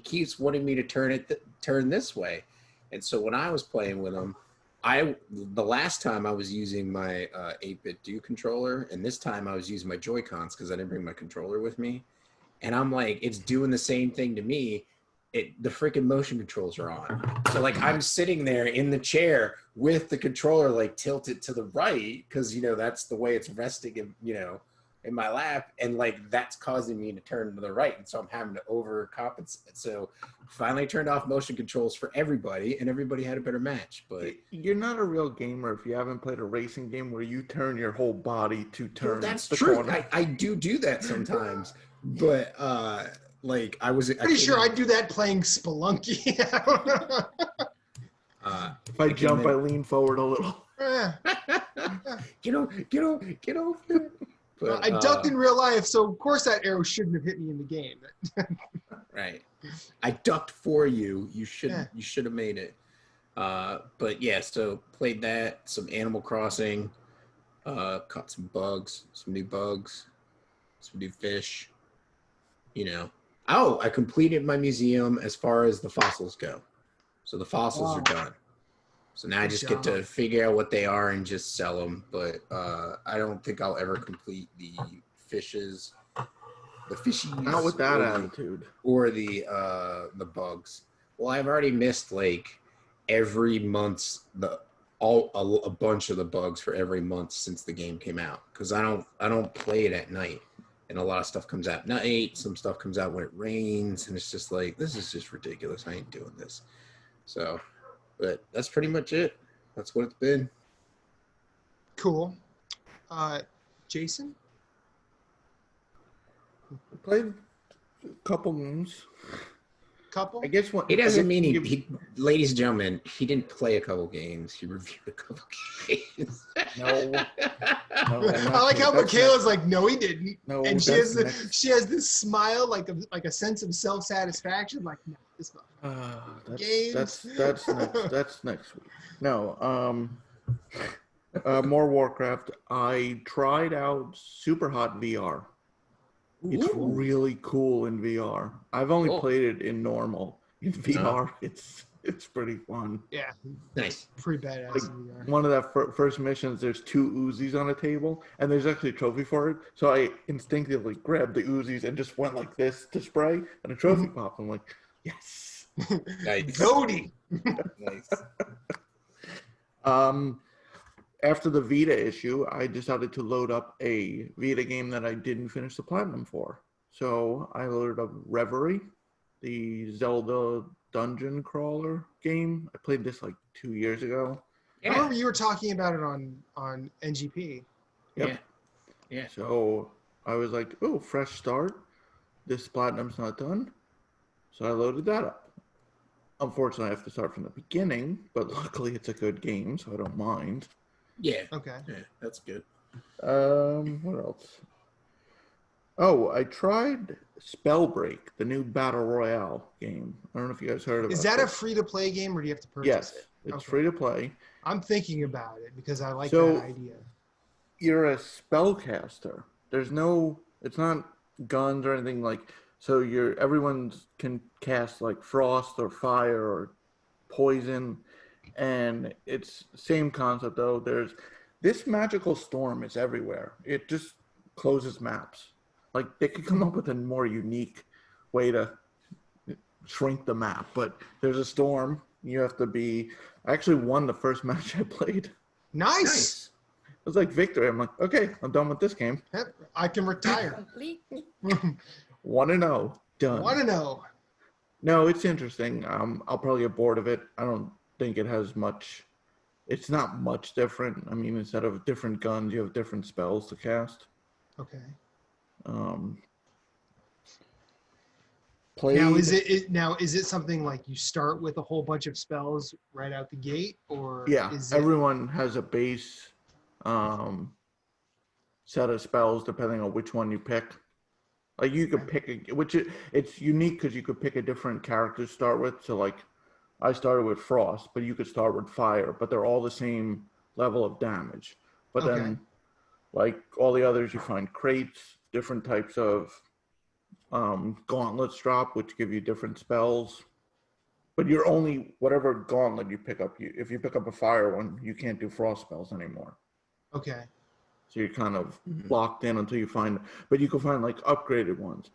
keeps wanting me to turn this way. And so when I was playing with him, the last time I was using my 8-bit do controller, and this time I was using my Joy-Cons because I didn't bring my controller with me. And I'm like, it's doing the same thing to me. The freaking motion controls are on. So like I'm sitting there in the chair with the controller like tilted to the right because that's the way it's resting in my lap, and like that's causing me to turn to the right, and so I'm having to overcompensate. So finally turned off motion controls for everybody, and everybody had a better match. But you're not a real gamer if you haven't played a racing game where you turn your whole body to turn. That's true. I do that sometimes, but like I was pretty sure I do that playing Spelunky. If I jump, I lean forward a little. Get over it. But, I ducked in real life, so of course that arrow shouldn't have hit me in the game. Right. I ducked for you. You should have made it. But yeah, so played that, some Animal Crossing, caught some bugs, some new fish, Oh, I completed my museum as far as the fossils go. So the fossils are done. So now I just get to figure out what they are and just sell them. But I don't think I'll ever complete the fishies. Not with that attitude. Or the bugs. Well, I've already missed like every month's a bunch of the bugs for every month since the game came out, because I don't play it at night, and a lot of stuff comes out at night. Some stuff comes out when it rains, and it's just like, this is just ridiculous. I ain't doing this. So. But that's pretty much it. That's what it's been. Cool. Jason? I played a couple games. Couple? I guess it doesn't mean he, ladies and gentlemen, he didn't play a couple games. He reviewed a couple games. No. I like how Michaela's like, no, he didn't. No, and she has this smile, like a sense of self-satisfaction, like, no, this not. That's next week. No, more Warcraft. I tried out Super Hot VR. It's really cool in VR. I've only played it in normal. In VR, it's pretty fun. Yeah, nice. Pretty badass like, in VR. One of the first missions, there's 2 Uzis on a table, and there's actually a trophy for it. So I instinctively grabbed the Uzis and just went like this to spray, and a trophy popped. I'm like, yes. Nice. Goaty. Nice. After the Vita issue, I decided to load up a Vita game that I didn't finish the platinum for. So I loaded up Reverie, the Zelda dungeon crawler game. I played this like 2 years ago. Yeah. I remember you were talking about it on NGP. Yep. Yeah. So I was like, oh, fresh start. This platinum's not done. So I loaded that up. Unfortunately, I have to start from the beginning, but luckily it's a good game, so I don't mind. Yeah. Okay. Yeah, that's good. What else? Oh, I tried Spellbreak, the new Battle Royale game. I don't know if you guys heard of it. Is that a free-to-play game, or do you have to purchase yes, it? Yes, it's okay. free to play. I'm thinking about it because I like that idea. You're a spellcaster. It's not guns or anything like. So everyone can cast like frost or fire or poison, and it's same concept though. There's this magical storm is everywhere. It just closes maps. Like they could come up with a more unique way to shrink the map, but there's a storm. You have to be. I actually won the first match I played. Nice. It was like victory. I'm like, okay, I'm done with this game. Yep, I can retire. Complete. 1-0, done. 1-0. No, it's interesting. I'll probably get bored of it. I don't think it has much. It's not much different. I mean, instead of different guns, you have different spells to cast. Okay. Now is it something like you start with a whole bunch of spells right out the gate, or Yeah, is it... everyone has a base set of spells depending on which one you pick. Like you could pick it's unique because you could pick a different character to start with. So like I started with Frost, but you could start with Fire, but they're all the same level of damage. But then like all the others, you find crates, different types of gauntlets drop, which give you different spells. But you're only whatever gauntlet you pick up. If you pick up a fire one, you can't do frost spells anymore. Okay. So you're kind of locked in until you find. But you can find like upgraded ones.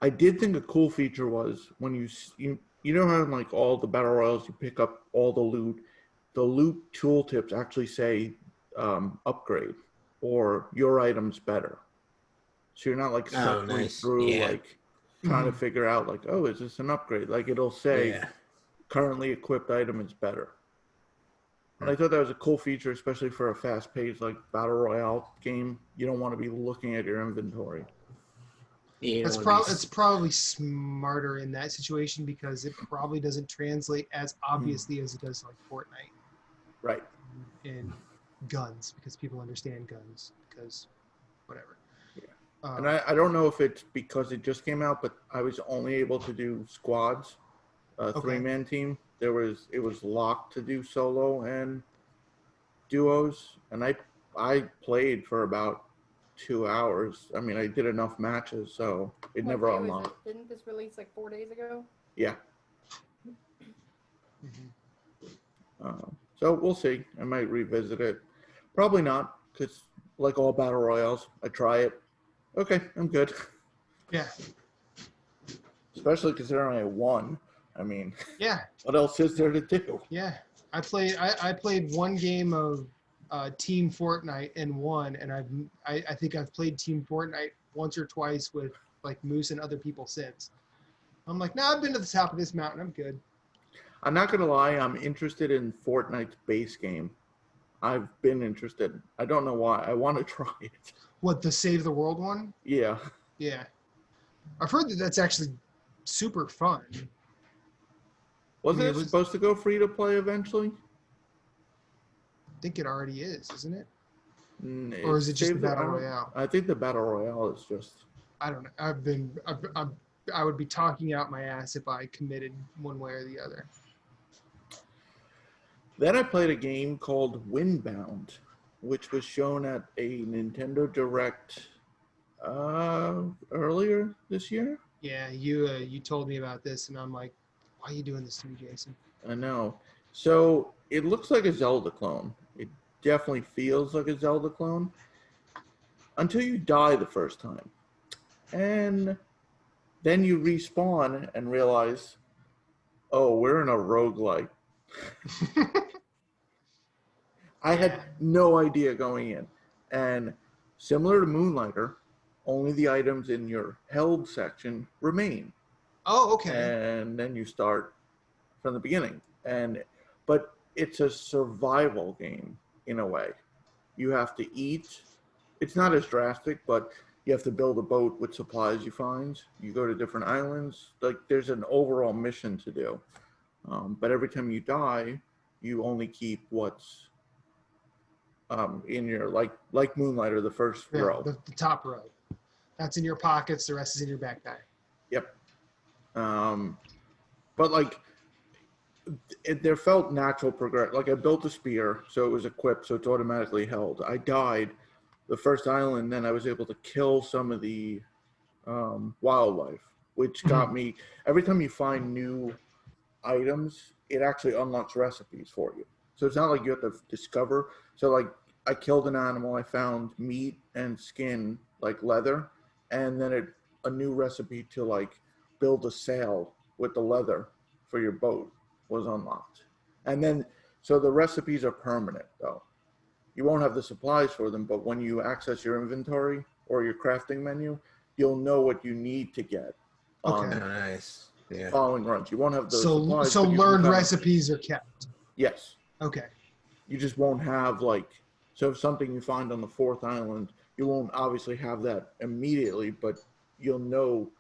I did think a cool feature was when you know how in like all the battle royals you pick up all the loot. The loot tooltips actually say upgrade or your item's better. So you're not like suffering through like trying to figure out like, oh, is this an upgrade? Like it'll say currently equipped item is better. And I thought that was a cool feature, especially for a fast-paced like battle royale game. You don't want to be looking at your inventory. It's probably smarter in that situation because it probably doesn't translate as obviously as it does like Fortnite. Right. And guns, because people understand guns, because whatever. Yeah. And I don't know if it's because it just came out, but I was only able to do squads, three-man team. It was locked to do solo and duos, and I played for about 2 hours. I mean, I did enough matches, so it never unlocked. Didn't this release like 4 days ago? Yeah. So we'll see. I might revisit it. Probably not, because like all battle royales, I try it. Okay, I'm good. Yeah. Especially considering I won. I mean, yeah. What else is there to do? Yeah. I played one game of Team Fortnite and won, and I think I've played Team Fortnite once or twice with like Moose and other people since. I'm like, I've been to the top of this mountain. I'm good. I'm not gonna lie. I'm interested in Fortnite's base game. I've been interested. I don't know why. I want to try it. What, the Save the World one? Yeah. Yeah. I've heard that that's actually super fun. Wasn't it supposed to go free to play eventually? I think it already is, isn't it? Or is it just the Battle Royale? I think the Battle Royale is just... I don't know. I would be talking out my ass if I committed one way or the other. Then I played a game called Windbound, which was shown at a Nintendo Direct earlier this year. Yeah, you told me about this, and I'm like, why are you doing this to me, Jason? I know. So it looks like a Zelda clone. It definitely feels like a Zelda clone until you die the first time. And then you respawn and realize, oh, we're in a roguelike. I had no idea going in. And similar to Moonlighter, only the items in your held section remain. Oh, okay. And then you start from the beginning. But it's a survival game in a way. You have to eat. It's not as drastic, but you have to build a boat with supplies you find. You go to different islands. Like there's an overall mission to do. But every time you die, you only keep what's in your, like Moonlighter, the first row. The top row. That's in your pockets. The rest is in your backpack. Yep. But like, there felt natural progression. Like I built a spear, so it was equipped, so it's automatically held. I died the first island, then I was able to kill some of the wildlife, which got me. Every time you find new items, it actually unlocks recipes for you. So it's not like you have to discover. So like I killed an animal, I found meat and skin, like leather, and then a new recipe to like build a sail with the leather for your boat was unlocked. And then, so the recipes are permanent though. You won't have the supplies for them, but when you access your inventory or your crafting menu, you'll know what you need to get. Okay. Nice. Yeah. Following runs. You won't have those supplies. So learned recipes are kept. Yes. Okay. You just won't have so if something you find on the 4th island, you won't obviously have that immediately, but you'll know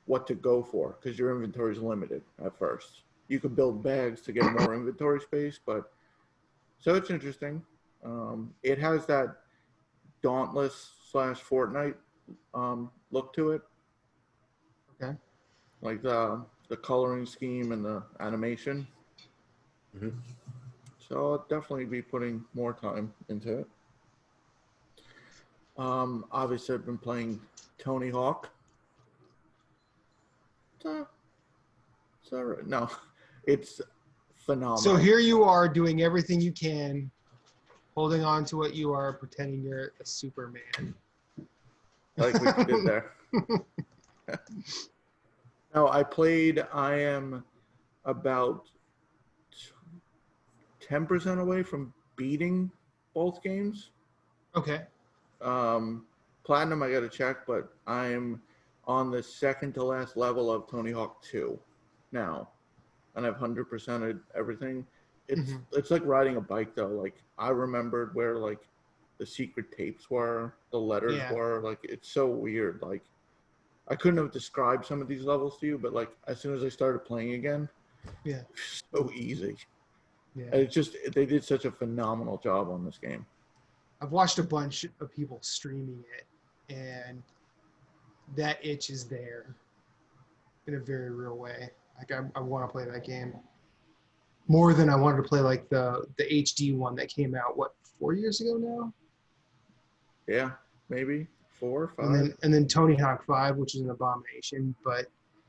what to go for because your inventory is limited at first. You could build bags to get more inventory space, but so it's interesting. It has that Dauntless / Fortnite look to it. Okay. Like the coloring scheme and the animation. Mm-hmm. So I'll definitely be putting more time into it. Obviously I've been playing Tony Hawk. It's all right. No, it's phenomenal. So here you are doing everything you can, holding on to what you are, pretending you're a Superman. Like we did there. No, I am about 10% away from beating both games. Okay. Platinum, I got to check, but I'm on the second to last level of Tony Hawk 2 now, and I've 100%ed everything. It's like riding a bike though. Like I remembered where like the secret tapes were, the letters were. Like it's so weird. Like I couldn't have described some of these levels to you, but like as soon as I started playing again, so easy. Yeah, and it's just they did such a phenomenal job on this game. I've watched a bunch of people streaming it, and that itch is there in a very real way. Like I want to play that game more than I wanted to play like the HD one that came out 4 years ago now. Yeah, maybe 4 or 5. And then Tony Hawk 5, which is an abomination. But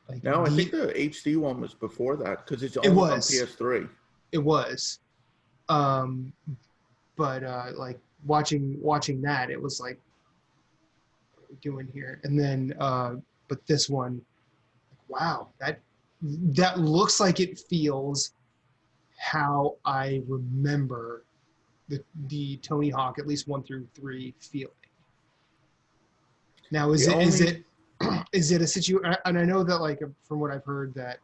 like no, I think the HD one was before that because it's only on PS3. It was, but like watching that, it was like, what are we doing here? And then, but this one, wow, that looks like it feels how I remember the Tony Hawk, at least 1 through 3, feeling. Now, is it a situation? And I know that, like, from what I've heard, that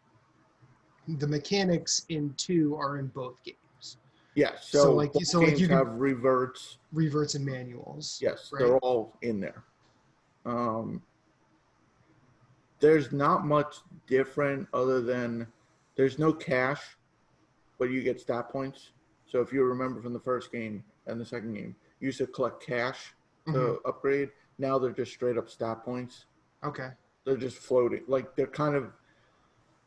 the mechanics in 2 are in both games. Yes. So like you have reverts and manuals. Yes, right? They're all in there. There's not much different other than there's no cash, but you get stat points. So if you remember from the first game and the second game, you used to collect cash to upgrade. Now they're just straight up stat points. Okay. They're just floating. Like they're kind of,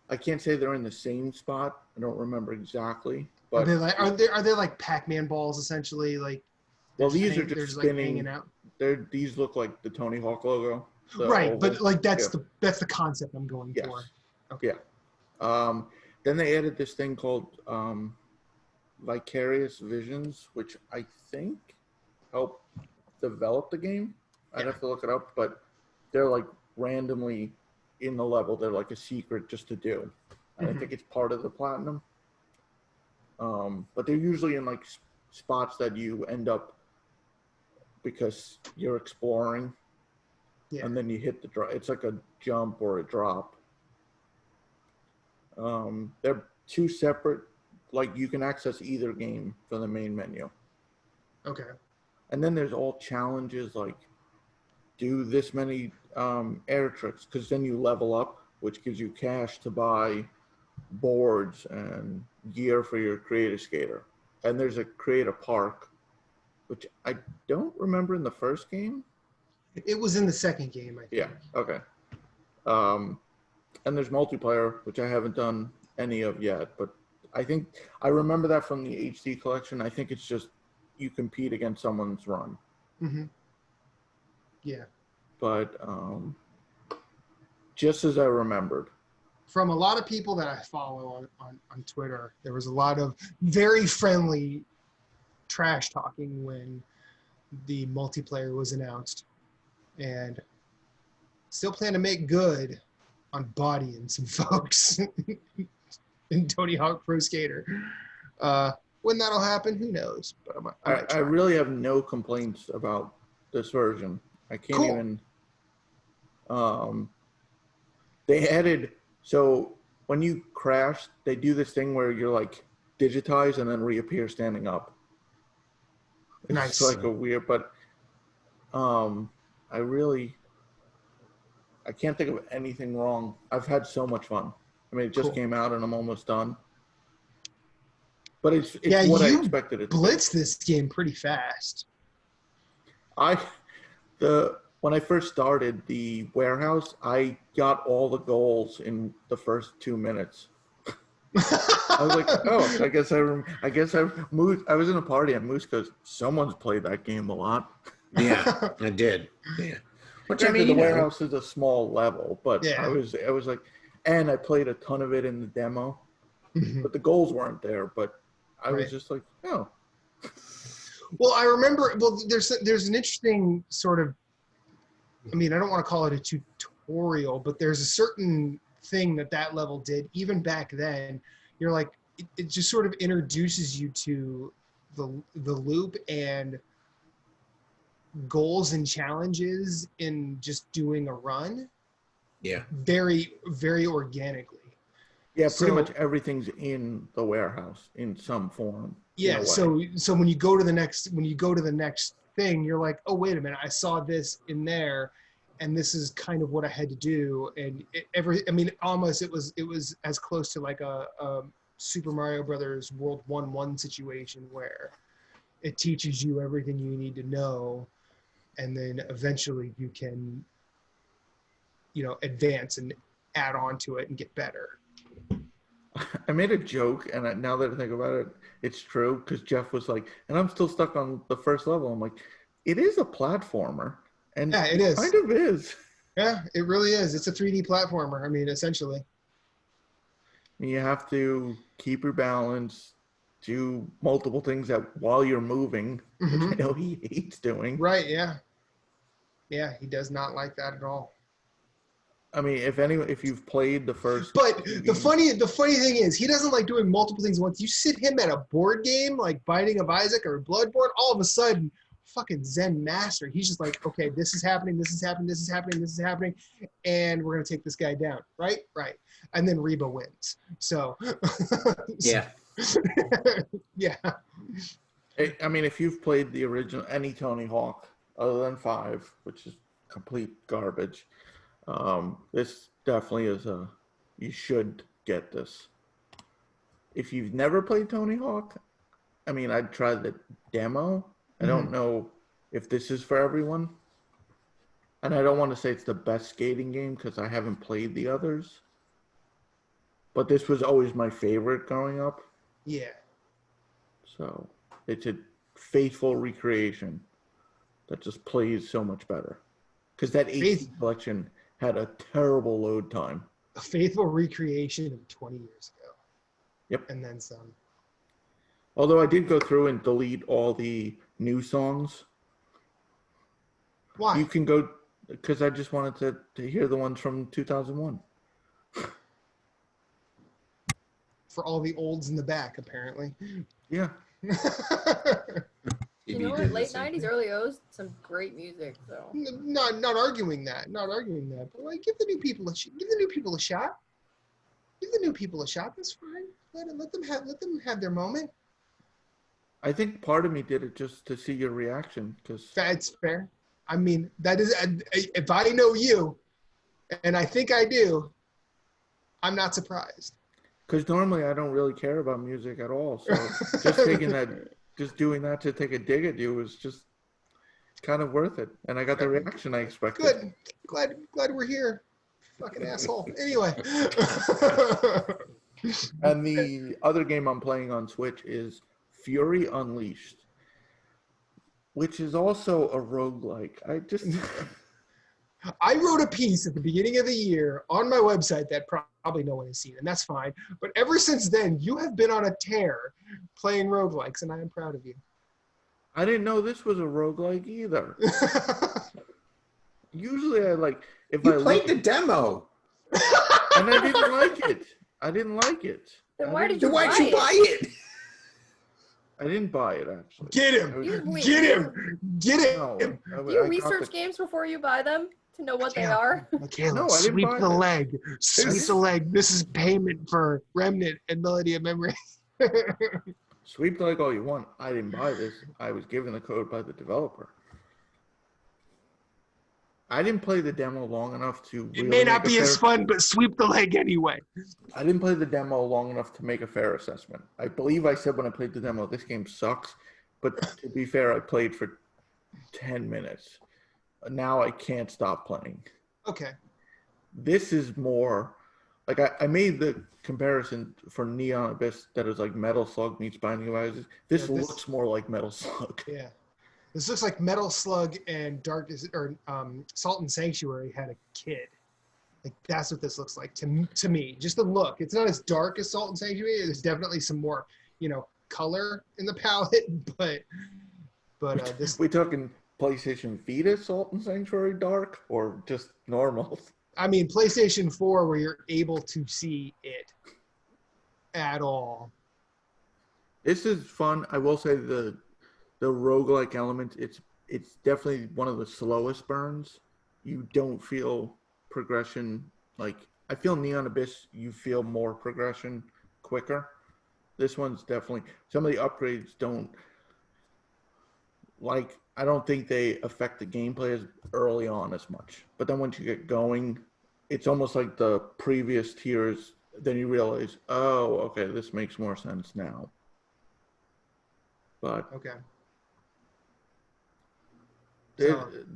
I can't say they're in the same spot. I don't remember exactly. But are they like Pac-Man balls essentially? Like, well, these are just spinning. Like hanging out. These look like the Tony Hawk logo. Right, but like that's the concept I'm going for. Okay. Yeah. Then they added this thing called Vicarious Visions, which I think helped develop the game. I'd have to look it up, but they're like randomly in the level. They're like a secret just to do. And I think it's part of the platinum. But they're usually in like spots that you end up because you're exploring. Yeah. And then you hit the drop. It's like a jump or a drop. They're 2 separate. Like you can access either game from the main menu. Okay. And then there's all challenges like do this many air tricks because then you level up, which gives you cash to buy boards and gear for your creator skater. And there's a creator park, which I don't remember in the first game. It was in the second game, I think. Yeah, okay. And there's multiplayer, which I haven't done any of yet, but I think I remember that from the HD collection. I think it's just you compete against someone's run. Yeah. But just as I remembered. From a lot of people that I follow on Twitter, there was a lot of very friendly trash talking when the multiplayer was announced. And still plan to make good on bodying some folks in Tony Hawk Pro Skater. When that'll happen, who knows? But I really have no complaints about this version. I can't even. They added, so when you crash, they do this thing where you're like digitize and then reappear standing up. It's Nice. like a weird, but I can't think of anything wrong. I've had so much fun. I mean, it just came out and I'm almost done. But it's what I expected it to be. Blitzed this game pretty fast. When I first started the warehouse, I got all the goals in the first 2 minutes. I was like, oh, I guess I was in a party and Moose goes, someone's played that game a lot. Yeah, I did. Yeah. Which I mean, the warehouse is a small level, but yeah. I was like, and I played a ton of it in the demo, but the goals weren't there. But I was just like, oh. Well, I remember. Well, there's an interesting sort of. I mean, I don't want to call it a tutorial, but there's a certain thing that level did even back then. You're like, it just sort of introduces you to the loop and goals and challenges in just doing a run. Yeah. Very, very organically. Yeah, pretty much everything's in the warehouse in some form. Yeah. So when you go to the next thing, you're like, oh, wait a minute, I saw this in there, and this is kind of what I had to do. And almost it was as close to like a Super Mario Brothers World 1-1 situation where it teaches you everything you need to know, and then eventually you can, advance and add on to it and get better. I made a joke, and now that I think about it, it's true, because Jeff was like, and I'm still stuck on the first level. I'm like, it is a platformer. And yeah, it is. Kind of is. Yeah, it really is. It's a 3D platformer. I mean, essentially. You have to keep your balance, do multiple things while you're moving, which I know he hates doing. Right, yeah. Yeah, he does not like that at all. I mean, if you've played the first, but the funny thing is, he doesn't like doing multiple things once. You sit him at a board game like Binding of Isaac or Bloodborne, all of a sudden, fucking Zen master. He's just like, okay, this is happening, this is happening, this is happening, this is happening, and we're gonna take this guy down, right? And then Reba wins. So yeah, yeah. I mean, if you've played the original any Tony Hawk other than 5, which is complete garbage. This definitely is you should get this. If you've never played Tony Hawk, I mean, I'd try the demo. I don't know if this is for everyone. And I don't want to say it's the best skating game because I haven't played the others. But this was always my favorite growing up. Yeah. So it's a faithful recreation that just plays so much better. Because that HD collection had a terrible load time. A faithful recreation of 20 years ago. Yep. And then some. Although I did go through and delete all the new songs. Why? You can go, because I just wanted to hear the ones from 2001. For all the olds in the back, apparently. Yeah. You know what? Late 90s, early 00s, some great music. So not arguing that. But like, give the new people a shot. Give the new people a shot. That's fine. Let them have their moment. I think part of me did it just to see your reaction, because that's fair. I mean, that is, if I know you, and I think I do, I'm not surprised. Because normally I don't really care about music at all. So just doing that to take a dig at you was just kind of worth it. And I got the reaction I expected. Good. Glad we're here. Fucking asshole. Anyway. And the other game I'm playing on Switch is Fury Unleashed, which is also a roguelike. I wrote a piece at the beginning of the year on my website that probably no one has seen, and that's fine. But ever since then, you have been on a tear playing roguelikes, and I am proud of you. I didn't know this was a roguelike either. Usually if I played the demo. And I didn't like it. Then why'd you buy it? I didn't buy it, actually. Get him! Get him! No, Do you research games before you buy them to know what they are? Michaela, No, I didn't sweep buy the it. leg. Sweep the leg. This is payment for Remnant and Melody of Memory. Sweep the leg all you want. I didn't buy this. I was given the code by the developer. I didn't play the demo long enough to really It may not be as fun, but sweep the leg anyway. I didn't play the demo long enough to make a fair assessment. I believe I said when I played the demo, this game sucks. But to be fair, I played for 10 minutes. Now I can't stop playing. Okay. This is more like I made the comparison for Neon Abyss that is like Metal Slug meets Binding of Isaac. This looks more like Metal Slug. Yeah. This looks like Metal Slug and Salt and Sanctuary had a kid. Like that's what this looks like to me. Just the look. It's not as dark as Salt and Sanctuary. There's definitely some more, color in the palette, but this. We talking PlayStation Vita Salt and Sanctuary dark or just normal? I mean PlayStation 4 where you're able to see it at all. This is fun. I will say the roguelike element, it's definitely one of the slowest burns. You don't feel progression. Like, I feel Neon Abyss, you feel more progression quicker. This one's definitely, some of the upgrades don't, I don't think they affect the gameplay as early on as much. But then once you get going, it's almost like the previous tiers, then you realize, oh, okay, this makes more sense now. But okay.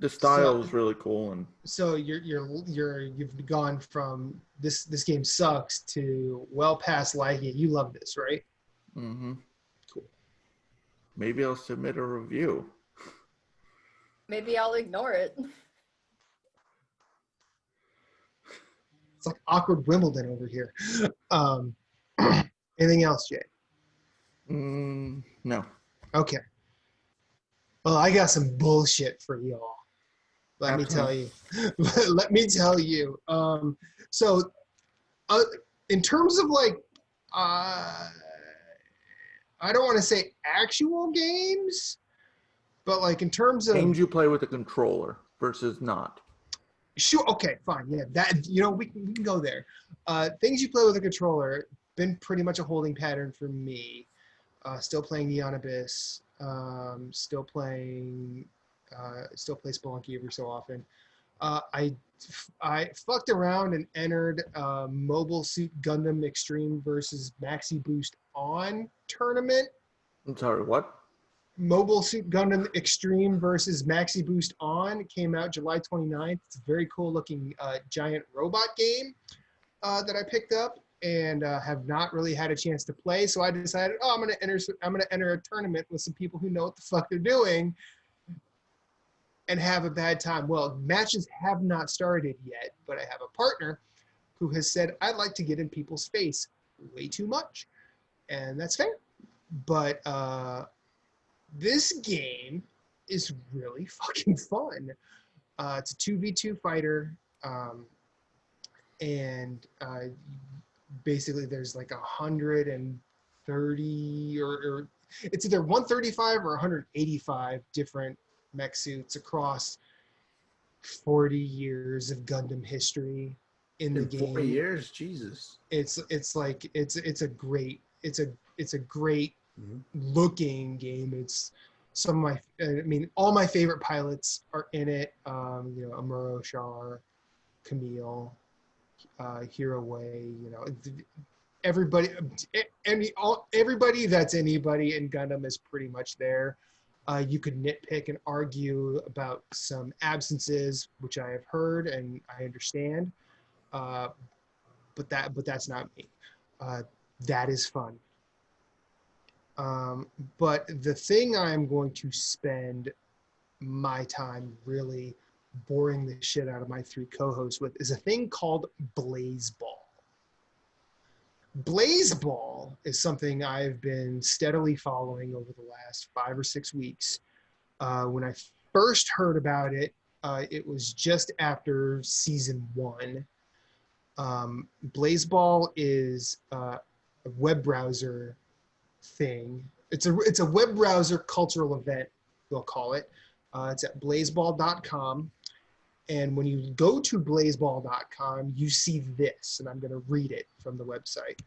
The style is really cool, and so you've gone from this game sucks to well past liking it. You love this, right? Mm-hmm. Cool. Maybe I'll submit a review. Maybe I'll ignore it. It's like awkward Wimbledon over here. Anything else, Jay? No. Okay. Well, I got some bullshit for y'all. Let me tell you. Let me tell you. So, in terms of I don't want to say actual games, but in terms of games you play with a controller versus not. Sure. Okay. Fine. Yeah. That we can go there. Things you play with a controller been pretty much a holding pattern for me. Still playing Neon Abyss. Still play Spelunky every so often. I fucked around and entered Mobile Suit Gundam Extreme versus Maxi Boost On tournament. I'm sorry, what? Mobile Suit Gundam Extreme versus Maxi Boost On came out July 29th. It's a very cool looking giant robot game that I picked up and have not really had a chance to play. So I decided, I'm gonna enter a tournament with some people who know what the fuck they're doing and have a bad time. Well, matches have not started yet, but I have a partner who has said, I'd like to get in people's face way too much. And that's fair. But this game is really fucking fun. It's a 2v2 fighter. And basically there's 130 or it's either 135 or 185 different mech suits across 40 years of Gundam history in the game. 40 years, Jesus. It's a great looking game. It's some of all my favorite pilots are in it. Amuro Char, Camille, Hero Way, everybody that's anybody in Gundam is pretty much there. You could nitpick and argue about some absences, which I have heard and I understand, but that's not me. That is fun. But the thing I'm going to spend my time really boring the shit out of my three co-hosts with is a thing called Blaseball. Blaseball is something I've been steadily following over the last 5 or 6 weeks. When I first heard about it, it was just after season 1. Blaseball is a web browser thing. It's a web browser cultural event, we'll call it. It's at blaseball.com. And when you go to blaseball.com, you see this, and I'm going to read it from the website.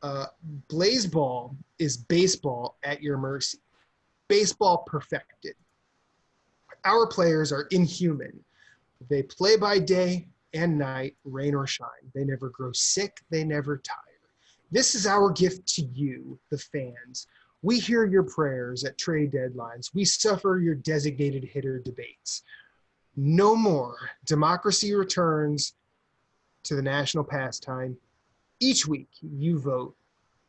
Blaseball is baseball at your mercy. Baseball perfected. Our players are inhuman. They play by day and night, rain or shine. They never grow sick. They never tire. This is our gift to you, the fans. We hear your prayers at trade deadlines. We suffer your designated hitter debates. No more. Democracy returns to the national pastime. Each week, you vote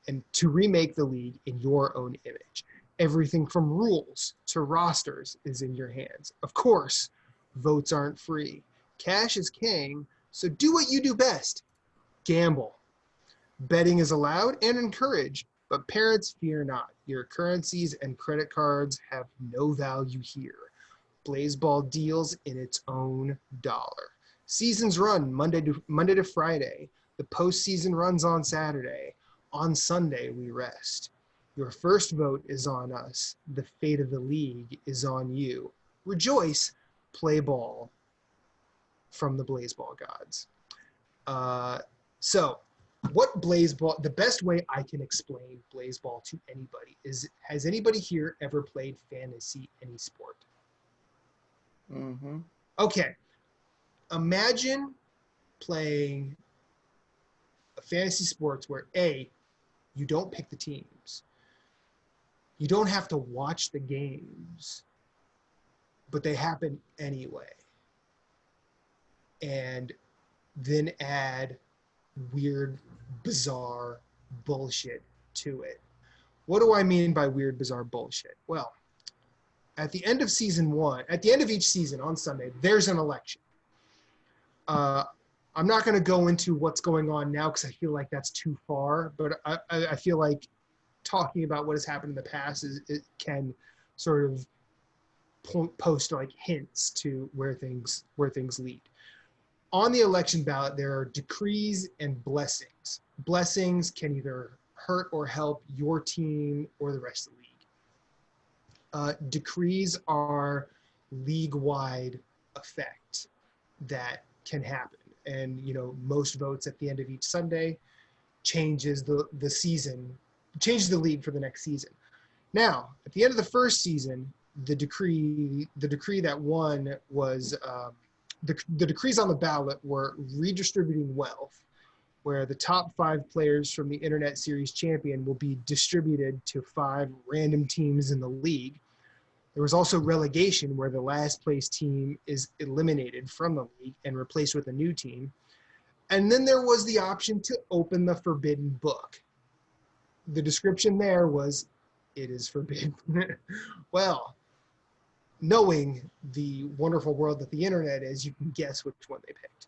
and to remake the league in your own image. Everything from rules to rosters is in your hands. Of course, votes aren't free. Cash is king, so do what you do best. Gamble. Betting is allowed and encouraged, but parents fear not. Your currencies and credit cards have no value here. Blaseball deals in its own dollar. Seasons run Monday to Friday. The postseason runs on Saturday. On Sunday, we rest. Your first vote is on us. The fate of the league is on you. Rejoice, play ball from the Blaseball gods. So, what Blaseball, the best way I can explain Blaseball to anybody is, has anybody here ever played fantasy any sport? Mm-hmm. Okay. Imagine playing a fantasy sports where A, you don't pick the teams. You don't have to watch the games, but they happen anyway. And then add weird, bizarre bullshit to it. What do I mean by weird, bizarre bullshit? Well, at the end of each season on Sunday, there's an election. I'm not going to go into what's going on now because I feel like that's too far, but I feel like talking about what has happened in the past it can sort of post like hints to where things lead. On the election ballot, there are decrees and blessings. Blessings can either hurt or help your team or the rest of the league. Decrees are league-wide effect that can happen. And, you know, most votes at the end of each Sunday changes the season, changes the league for the next season. Now, at the end of the first season, the decree that won was the decrees on the ballot were redistributing wealth, where the top 5 players from the Internet Series champion will be distributed to 5 random teams in the league. There was also relegation, where the last place team is eliminated from the league and replaced with a new team. And then there was the option to open the forbidden book. The description there was, it is forbidden. Well, knowing the wonderful world that the internet is, you can guess which one they picked.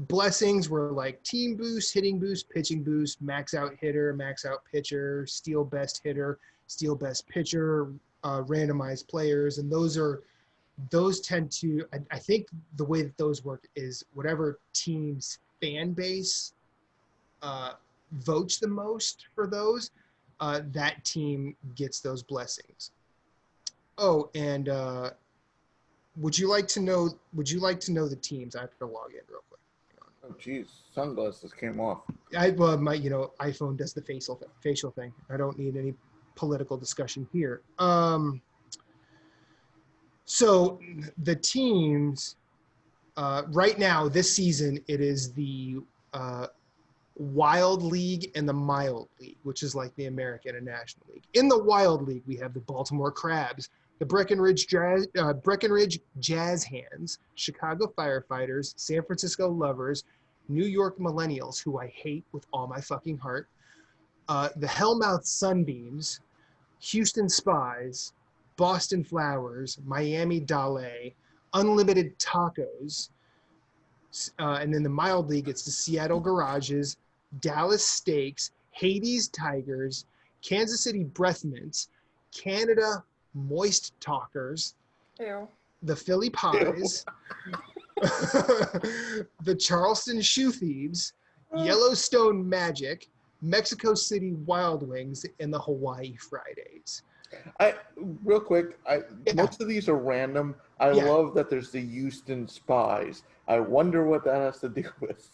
Blessings were like team boost, hitting boost, pitching boost, max out hitter, max out pitcher, steal best hitter, steal best pitcher, randomized players. And those tend to, I think the way that those work is whatever team's fan base votes the most for those, that team gets those blessings. Oh, and would you like to know the teams? I have to log in real quick. Oh, geez, sunglasses came off. My iPhone does the facial thing. I don't need any political discussion here. So the teams right now this season, it is the Wild League and the Mild League, which is like the American and National League. In the Wild League, we have the Baltimore Crabs, the Breckenridge Jazz Hands, Chicago Firefighters, San Francisco Lovers, New York Millennials, who I hate with all my fucking heart, the Hellmouth Sunbeams, Houston Spies, Boston Flowers, Miami Dale, Unlimited Tacos, and then the Mild League, it's the Seattle Garages, Dallas Steaks, Hades Tigers, Kansas City Breath Mints, Canada Moist Talkers, Ew. the Philly Pies, the Charleston Shoe Thieves, Yellowstone Magic, Mexico City Wild Wings, and the Hawaii Fridays. Real quick, most of these are random. I love that there's the Houston Spies. I wonder what that has to do with.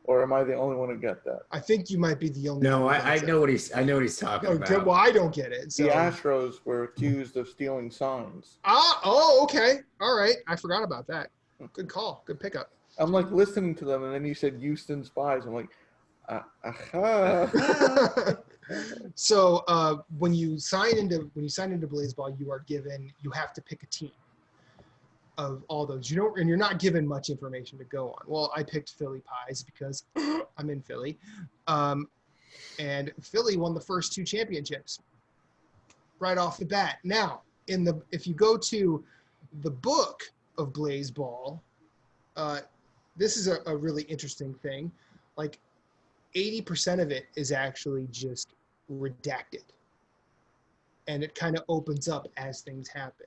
Or am I the only one who got that? I think you might be the only No, one. I know what he's talking about. Good. Well, I don't get it. So. The Astros were accused of stealing signs. Okay. All right. I forgot about that. Good call. Good pickup. I'm like listening to them, and then you said Houston Spies. I'm like, aha. So when you sign into Blaseball, you have to pick a team of all those. And you're not given much information to go on. Well, I picked Philly Pies because I'm in Philly, and Philly won the first 2 championships right off the bat. Now, if you go to the book of Blaseball, this is a really interesting thing. Like 80% of it is actually just redacted, and it kind of opens up as things happen.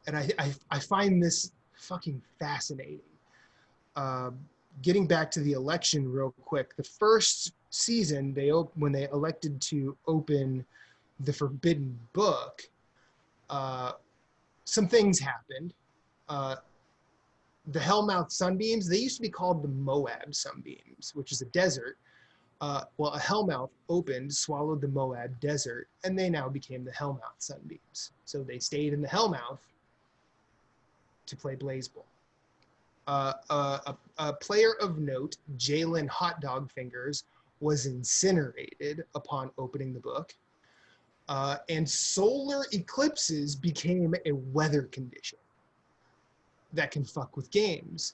And I find this fucking fascinating. Getting back to the election real quick, the first season when they elected to open the Forbidden Book, some things happened. The Hellmouth Sunbeams, they used to be called the Moab Sunbeams, which is a desert. Well, a Hellmouth opened, swallowed the Moab desert, and they now became the Hellmouth Sunbeams. So they stayed in the Hellmouth to play Blaseball. A player of note, Jalen Hot Dog Fingers, was incinerated upon opening the book. And solar eclipses became a weather condition that can fuck with games.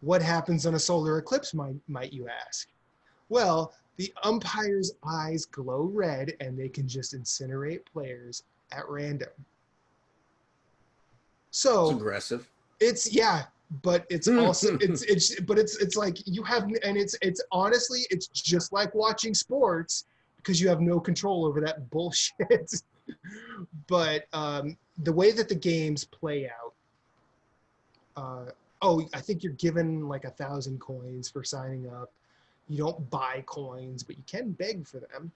What happens on a solar eclipse, might you ask? Well, the umpire's eyes glow red and they can just incinerate players at random. So it's aggressive. But it's also it's like you have, and it's honestly, it's just like watching sports because you have no control over that bullshit. But the way that the games play out, I think you're given like 1,000 coins for signing up. You don't buy coins, but you can beg for them.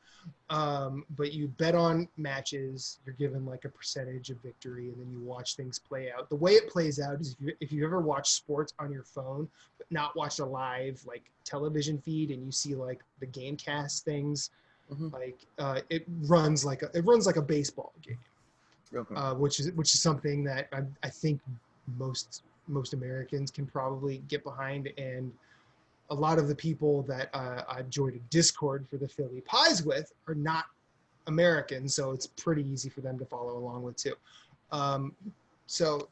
But you bet on matches. You're given like a percentage of victory, and then you watch things play out. The way it plays out is if you ever watch sports on your phone, but not watch a live like television feed, and you see like the game cast things, like it runs like a baseball game, which is something that I think most Americans can probably get behind. And a lot of the people that I've joined a Discord for the Philly Pies with are not Americans, so it's pretty easy for them to follow along with too. So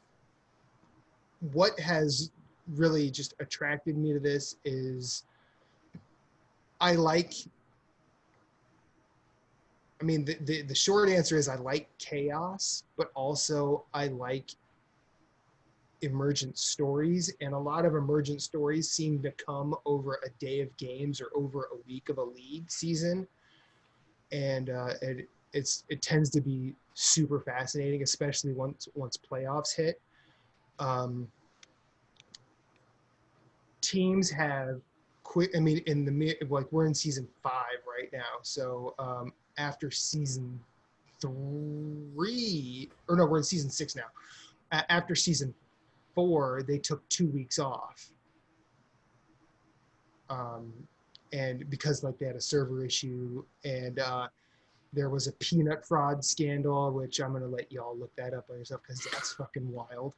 what has really just attracted me to this is the short answer is I like chaos, but also I like emergent stories, and a lot of emergent stories seem to come over a day of games or over a week of a league season, and it tends to be super fascinating, especially once playoffs hit. Teams have quit. I mean, we're in season 5 right now, so after season 3, or no, we're in season 6 now. After season 4, they took 2 weeks off, and because like they had a server issue, and there was a peanut fraud scandal, which I'm gonna let y'all look that up on yourself because that's fucking wild.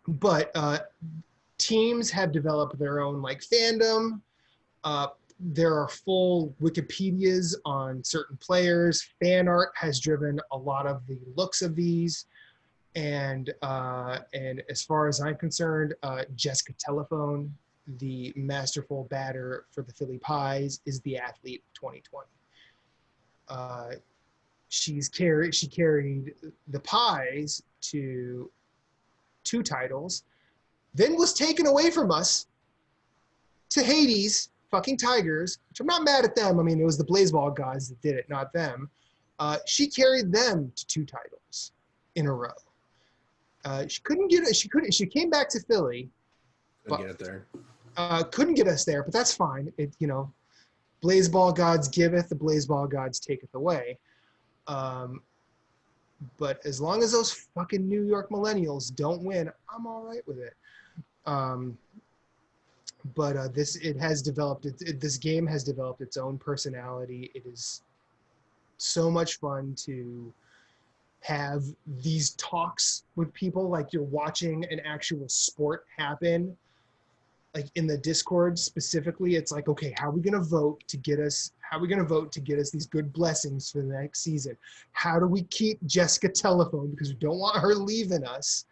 But teams have developed their own like fandom. There are full Wikipedias on certain players. Fan art has driven a lot of the looks of these. And as far as I'm concerned, Jessica Telephone, the masterful batter for the Philly Pies, is the athlete of 2020. She carried the Pies to 2 titles, then was taken away from us to Hades, fucking Tigers, which I'm not mad at them. I mean, it was the Blaseball guys that did it, not them. She carried them to 2 titles in a row. She couldn't get it. She came back to Philly. Couldn't get it there. Couldn't get us there, but that's fine. Blaseball gods giveth, the Blaseball gods taketh away. But as long as those fucking New York millennials don't win, I'm all right with it. But this game has developed its own personality. It is so much fun to have these talks with people like you're watching an actual sport happen. Like in the Discord specifically, it's like, okay, how are we gonna vote to get us these good blessings for the next season? How do we keep Jessica telephone because we don't want her leaving us?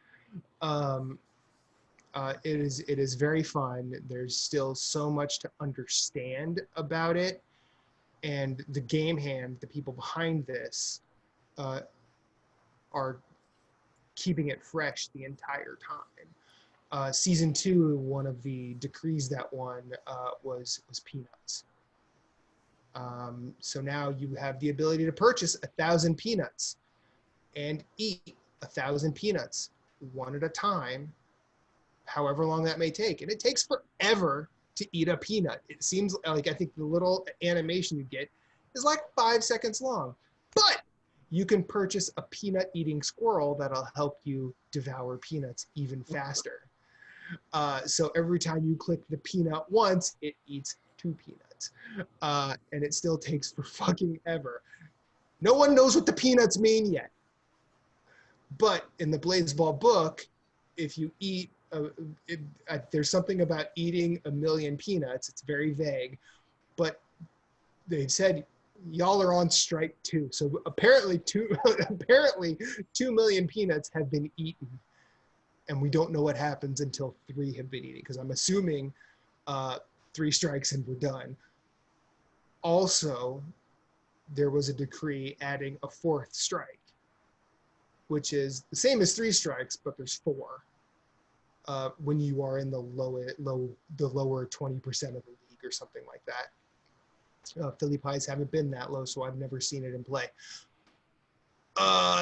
It is very fun. There's still so much to understand about it, and the the people behind this, are keeping it fresh the entire time. Season 2, one of the decrees that won was peanuts. So now you have the ability to purchase 1,000 peanuts and eat 1,000 peanuts one at a time, however long that may take. And it takes forever to eat a peanut. It seems like, I think the little animation you get is like 5 seconds long. But you can purchase a peanut eating squirrel that'll help you devour peanuts even faster. So every time you click the peanut once, it eats 2 peanuts. And it still takes for fucking ever. No one knows what the peanuts mean yet. But in the Blaseball book, if you eat, there's something about eating 1,000,000 peanuts. It's very vague. But they've said, y'all are on strike too. So apparently 2 million peanuts have been eaten. And we don't know what happens until 3 have been eaten, because I'm assuming 3 strikes and we're done. Also, there was a decree adding a 4th strike, which is the same as 3 strikes, but there's 4 when you are in the lower 20% of the league or something like that. Philly Pies haven't been that low, so I've never seen it in play.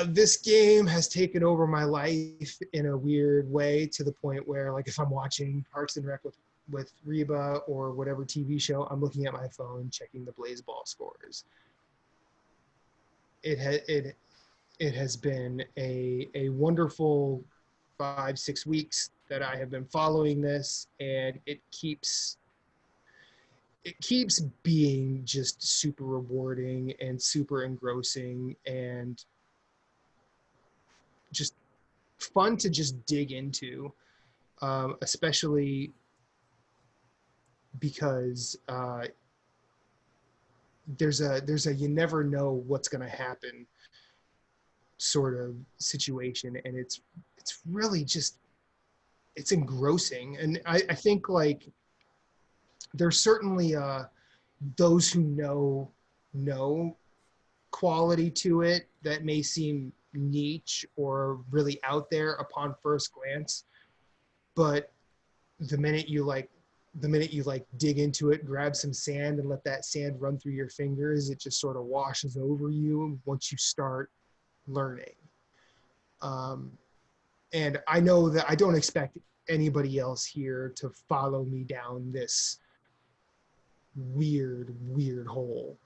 This game has taken over my life in a weird way, to the point where, like, if I'm watching Parks and Rec with Reba or whatever TV show, I'm looking at my phone, checking the Blaseball scores. It has been a wonderful 5-6 weeks that I have been following this, and it keeps being just super rewarding and super engrossing and just fun to just dig into, especially because there's a you never know what's going to happen sort of situation, and it's really just, it's engrossing. And I think, like, there's certainly those who know quality to it that may seem niche or really out there upon first glance, but the minute you dig into it, grab some sand and let that sand run through your fingers, it just sort of washes over you once you start learning. And I know that I don't expect anybody else here to follow me down this weird hole,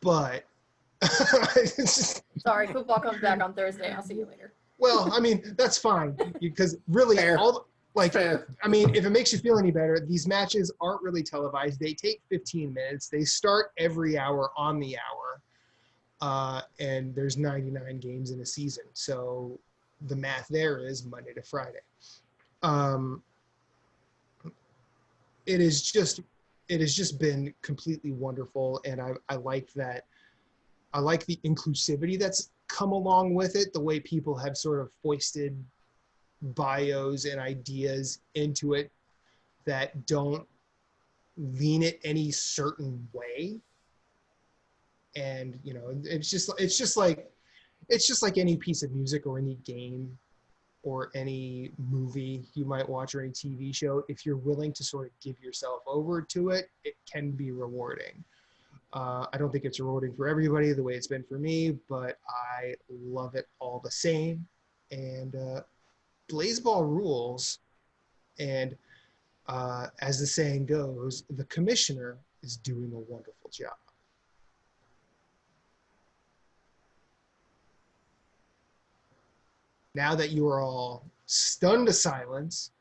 but Sorry, football comes back on Thursday. I'll see you later. Well, I mean, that's fine, because really, Fair. I mean, if it makes you feel any better, these matches aren't really televised. They take 15 minutes. They start every hour on the hour, and there's 99 games in a season. So the math there is Monday to Friday. It has just been completely wonderful, and I like that. I like the inclusivity that's come along with it, the way people have sort of foisted bios and ideas into it that don't lean it any certain way. And, you know, it's just like any piece of music or any game or any movie you might watch or any TV show. If you're willing to sort of give yourself over to it, it can be rewarding. I don't think it's rewarding for everybody the way it's been for me, but I love it all the same. And Blaseball rules. And as the saying goes, the commissioner is doing a wonderful job. Now that you are all stunned to silence,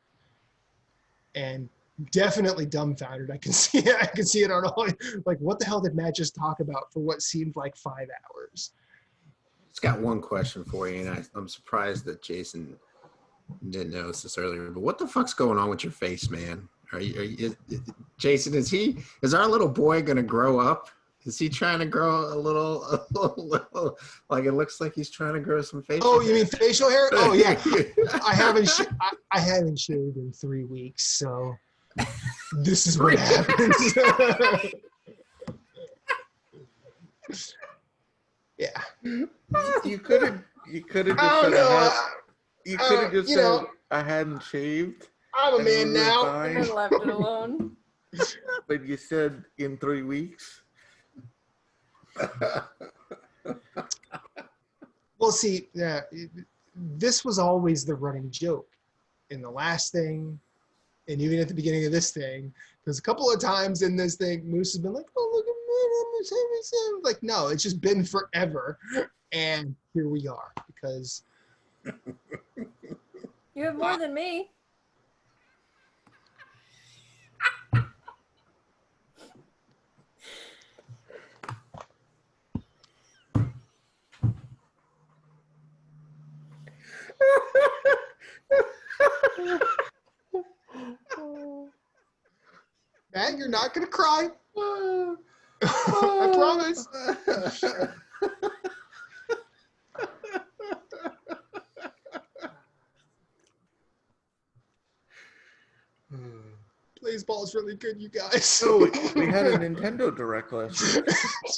and definitely dumbfounded. I can see it. I can see it on all. Like, what the hell did Matt just talk about for what seemed like 5 hours? Just got one question for you, and I'm surprised that Jason didn't notice this earlier. But what the fuck's going on with your face, man? Are you Jason? Is our little boy gonna grow up? Is he trying to grow a little? Like it looks like he's trying to grow some facial. Oh, you mean facial hair? Oh yeah, I haven't shaved in 3 weeks, so this is what happens. Yeah. You could have just said I hadn't shaved. I'm a man now. And then left it alone. But you said in 3 weeks. Well, see, yeah, this was always the running joke in the last thing, and even at the beginning of this thing. Because a couple of times in this thing, Moose has been like, "Oh, look at me, like, no, it's just been forever, and here we are." Because You have more than me. Matt, you're not gonna cry. I promise. Blaseball is really good, you guys. So we had a Nintendo Direct last week.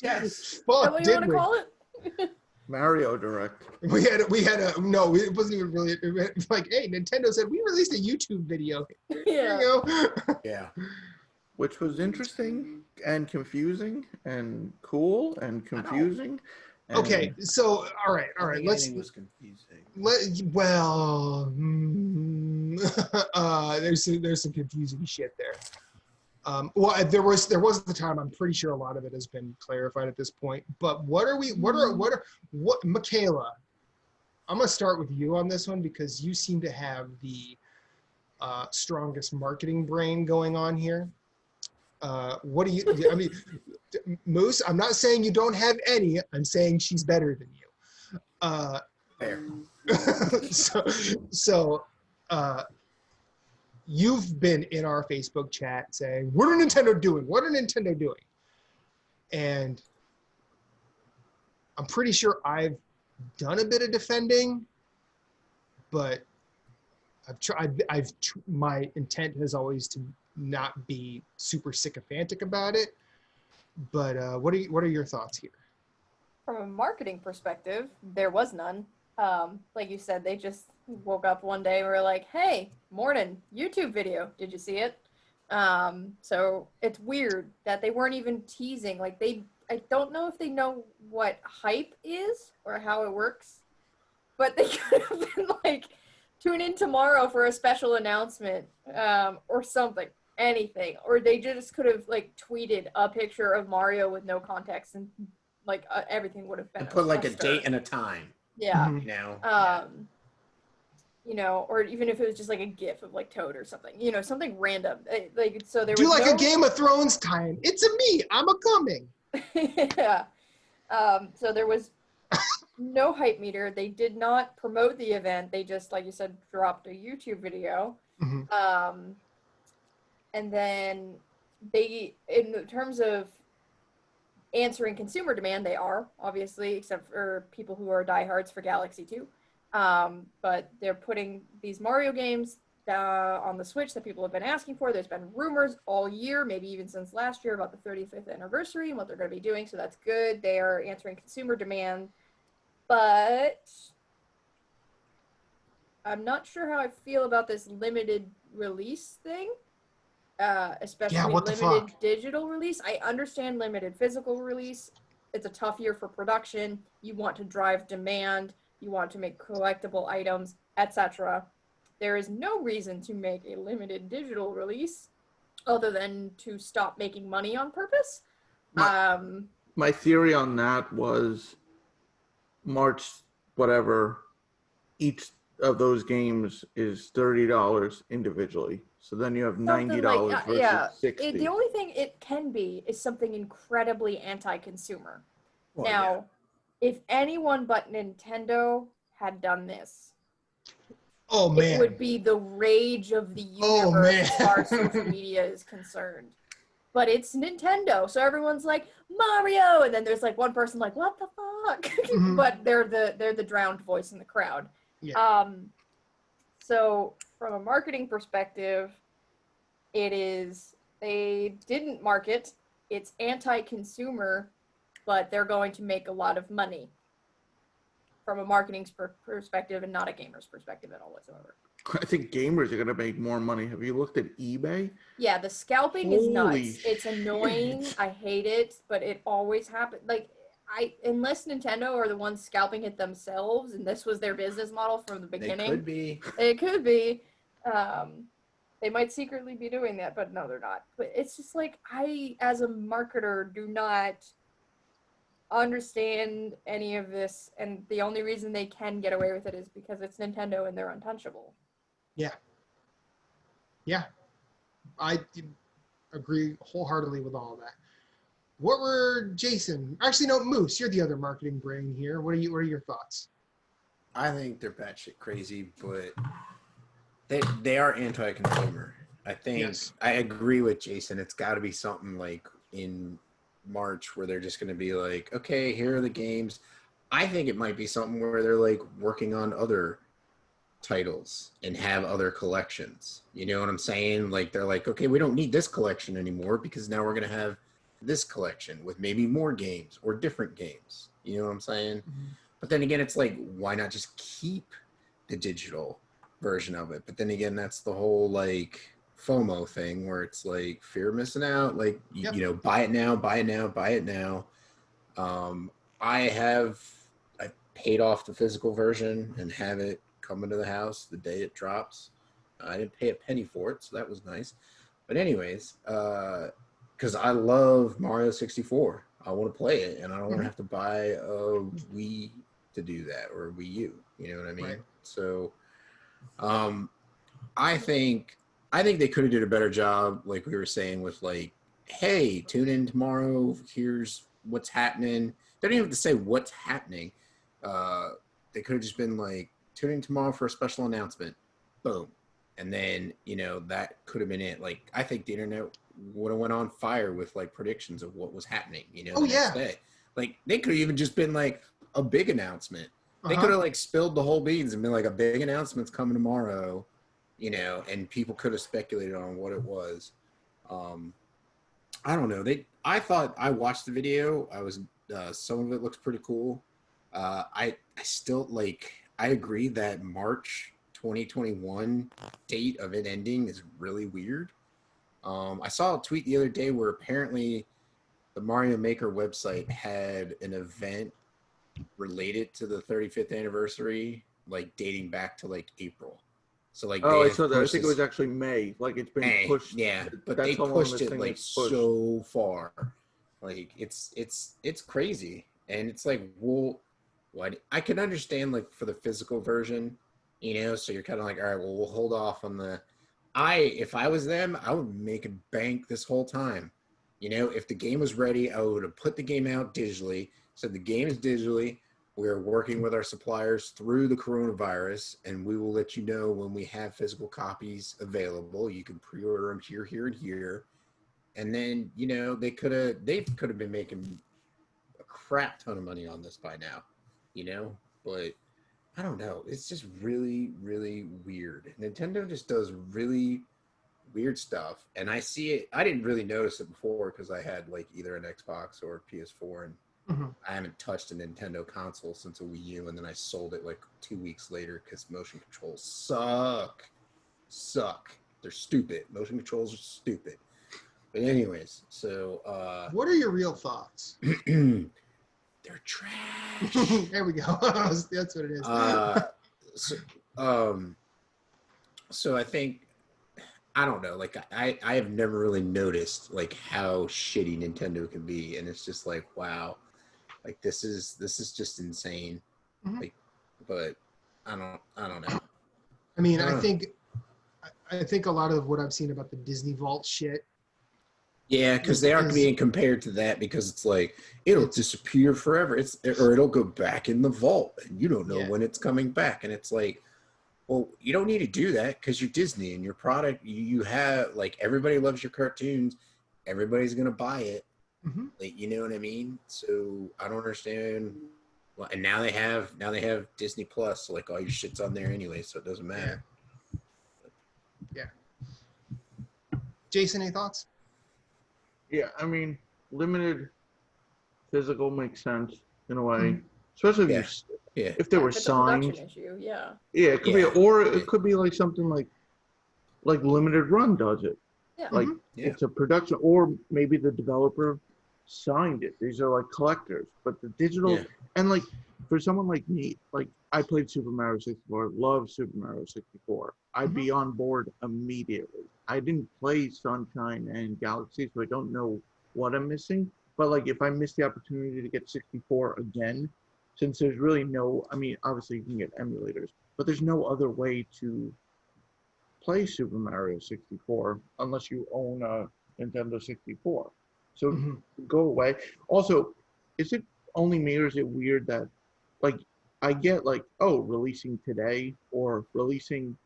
Yes. Is that Fuck, what you did want to we? call it? Mario Direct. We had a no, it wasn't even really like, hey, Nintendo said we released a YouTube video. Here Yeah. you go. Yeah. Which was interesting and confusing and cool and confusing. And Okay, so all right, let's It was confusing. there's some confusing shit there. Well, there was the time. I'm pretty sure a lot of it has been clarified at this point. But what Michaela? I'm gonna start with you on this one because you seem to have the strongest marketing brain going on here. What do you? I mean, Moose. I'm not saying you don't have any. I'm saying she's better than you. Fair. So, you've been in our Facebook chat saying, "What are Nintendo doing? What are Nintendo doing?" And I'm pretty sure I've done a bit of defending, but my intent has always to not be super sycophantic about it. But what are your thoughts here? From a marketing perspective, there was none. Like you said, they just woke up one day and were like, "Hey, morning, YouTube video. Did you see it?" So it's weird that they weren't even teasing. Like I don't know if they know what hype is or how it works, but they could have been like, "Tune in tomorrow for a special announcement," or something, anything. Or they just could have like tweeted a picture of Mario with no context and like everything would have been. And put like a stir. date and a time. Yeah. Mhm. You know. You know, or even if it was just like a GIF of like Toad or something, you know, something random. Like so there was Do like no... a Game of Thrones time. It's a me. I'm a coming. Yeah. So there was no hype meter. They did not promote the event. They just, like you said, dropped a YouTube video. Mhm. And then they, in terms of answering consumer demand, they are, obviously, except for people who are diehards for Galaxy 2. But they're putting these Mario games on the Switch that people have been asking for. There's been rumors all year, maybe even since last year, about the 35th anniversary and what they're going to be doing. So that's good. They are answering consumer demand. But I'm not sure how I feel about this limited release thing. Especially limited digital release. I understand limited physical release. It's a tough year for production. You want to drive demand. You want to make collectible items, etc. There is no reason to make a limited digital release other than to stop making money on purpose. My theory on that was March, whatever, each of those games is $30 individually. So then you have $90 versus $60. The only thing it can be is something incredibly anti-consumer. Well, now, if anyone but Nintendo had done this, oh man, it would be the rage of the universe as far as social media is concerned. But it's Nintendo, so everyone's like Mario, and then there's like one person like, what the fuck? Mm-hmm. But they're the drowned voice in the crowd. Yeah. So from a marketing perspective, they didn't market. It's anti-consumer, but they're going to make a lot of money from a marketing perspective and not a gamer's perspective at all whatsoever. I think gamers are going to make more money. Have you looked at eBay? Yeah, the scalping is Holy nuts. It's annoying. I hate it, but it always happens. Like, unless Nintendo are the ones scalping it themselves, and this was their business model from the beginning. It could be. It could be. They might secretly be doing that, but no, they're not. But it's just like, I, as a marketer, do not understand any of this, and the only reason they can get away with it is because it's Nintendo and they're untouchable. Yeah, I agree wholeheartedly with all of that. What were Jason? Actually, no, Moose. You're the other marketing brain here. What are your thoughts? I think they're batshit crazy, but they are anti-consumer. I think I agree with Jason. It's got to be something like in March where they're just going to be like, okay, here are the games. I think it might be something where they're like working on other titles and have other collections. You know what I'm saying? Like they're like, okay, we don't need this collection anymore because now we're going to have this collection with maybe more games or different games. You know what I'm saying? Mm-hmm. But then again, it's like, why not just keep the digital version of it? But then again, that's the whole like FOMO thing where it's like fear of missing out. Like, you know, buy it now, buy it now, buy it now. I paid off the physical version and have it come into the house the day it drops. I didn't pay a penny for it, so that was nice. But anyways, because I love Mario 64. I want to play it, and I don't want to have to buy a Wii to do that, or a Wii U. You know what I mean? Right. So, I think they could have did a better job, like we were saying, with like, hey, tune in tomorrow. Here's what's happening. They don't even have to say what's happening. They could have just been like, tune in tomorrow for a special announcement. Boom. And then, you know, that could have been it. Like, I think the internet would have went on fire with like predictions of what was happening, you know, the next day. Like, they could have even just been like a big announcement. They could have like spilled the whole beans and been like, a big announcement's coming tomorrow, you know, and people could have speculated on what it was. I don't know. I thought I watched the video. Some of it looks pretty cool. I still like, I agree that March 2021 date of it ending is really weird. I saw a tweet the other day where apparently the Mario Maker website had an event related to the 35th anniversary, like dating back to like April. So like, I saw that. I think it was actually May. Like it's been pushed. Yeah, but they pushed it like so far. Like it's crazy, and it's like, well, what? I can understand like for the physical version, you know. So you're kind of like, all right, well, we'll hold off on the. If I was them, I would make a bank this whole time. You know, if the game was ready, I would have put the game out digitally. So the game is digitally. We're working with our suppliers through the coronavirus, and we will let you know when we have physical copies available. You can pre-order them here, here, and here. And then, you know, they could have been making a crap ton of money on this by now, you know? But I don't know. It's just really, really weird. Nintendo just does really weird stuff. And I see it. I didn't really notice it before because I had like either an Xbox or a PS4, and I haven't touched a Nintendo console since a Wii U, and then I sold it like 2 weeks later because motion controls suck. They're stupid. Motion controls are stupid. But anyways, so what are your real thoughts? They're trash. There we go. That's what it is. So I think, I don't know, like I have never really noticed like how shitty Nintendo can be, and it's just like, wow, like this is just insane. Like, but I don't know. I mean, I think a lot of what I've seen about the Disney Vault shit. Yeah, because they are being compared to that because it's like it'll disappear forever. Or it'll go back in the vault and you don't know when it's coming back. And it's like, well, you don't need to do that because you're Disney and your product. You have like everybody loves your cartoons. Everybody's gonna buy it. Mm-hmm. Like, you know what I mean? So I don't understand. Well, and now they have Disney Plus. So like all your shit's on there anyway, so it doesn't matter. Yeah. Jason, any thoughts? Yeah, I mean, limited physical makes sense in a way, especially if they were signed. Issue, yeah. Yeah, it could be, or it could be like something like Limited Run does it. Yeah. Like it's a production, or maybe the developer signed it. These are like collectors, but the digital and like for someone like me, like I played Super Mario 64, love Super Mario 64. I'd be on board immediately. I didn't play Sunshine and Galaxy, so I don't know what I'm missing. But like if I miss the opportunity to get 64 again, since there's really no, I mean, obviously you can get emulators, but there's no other way to play Super Mario 64 unless you own a Nintendo 64. So go away. Also, is it only me or is it weird that like I get like, oh, releasing today or releasing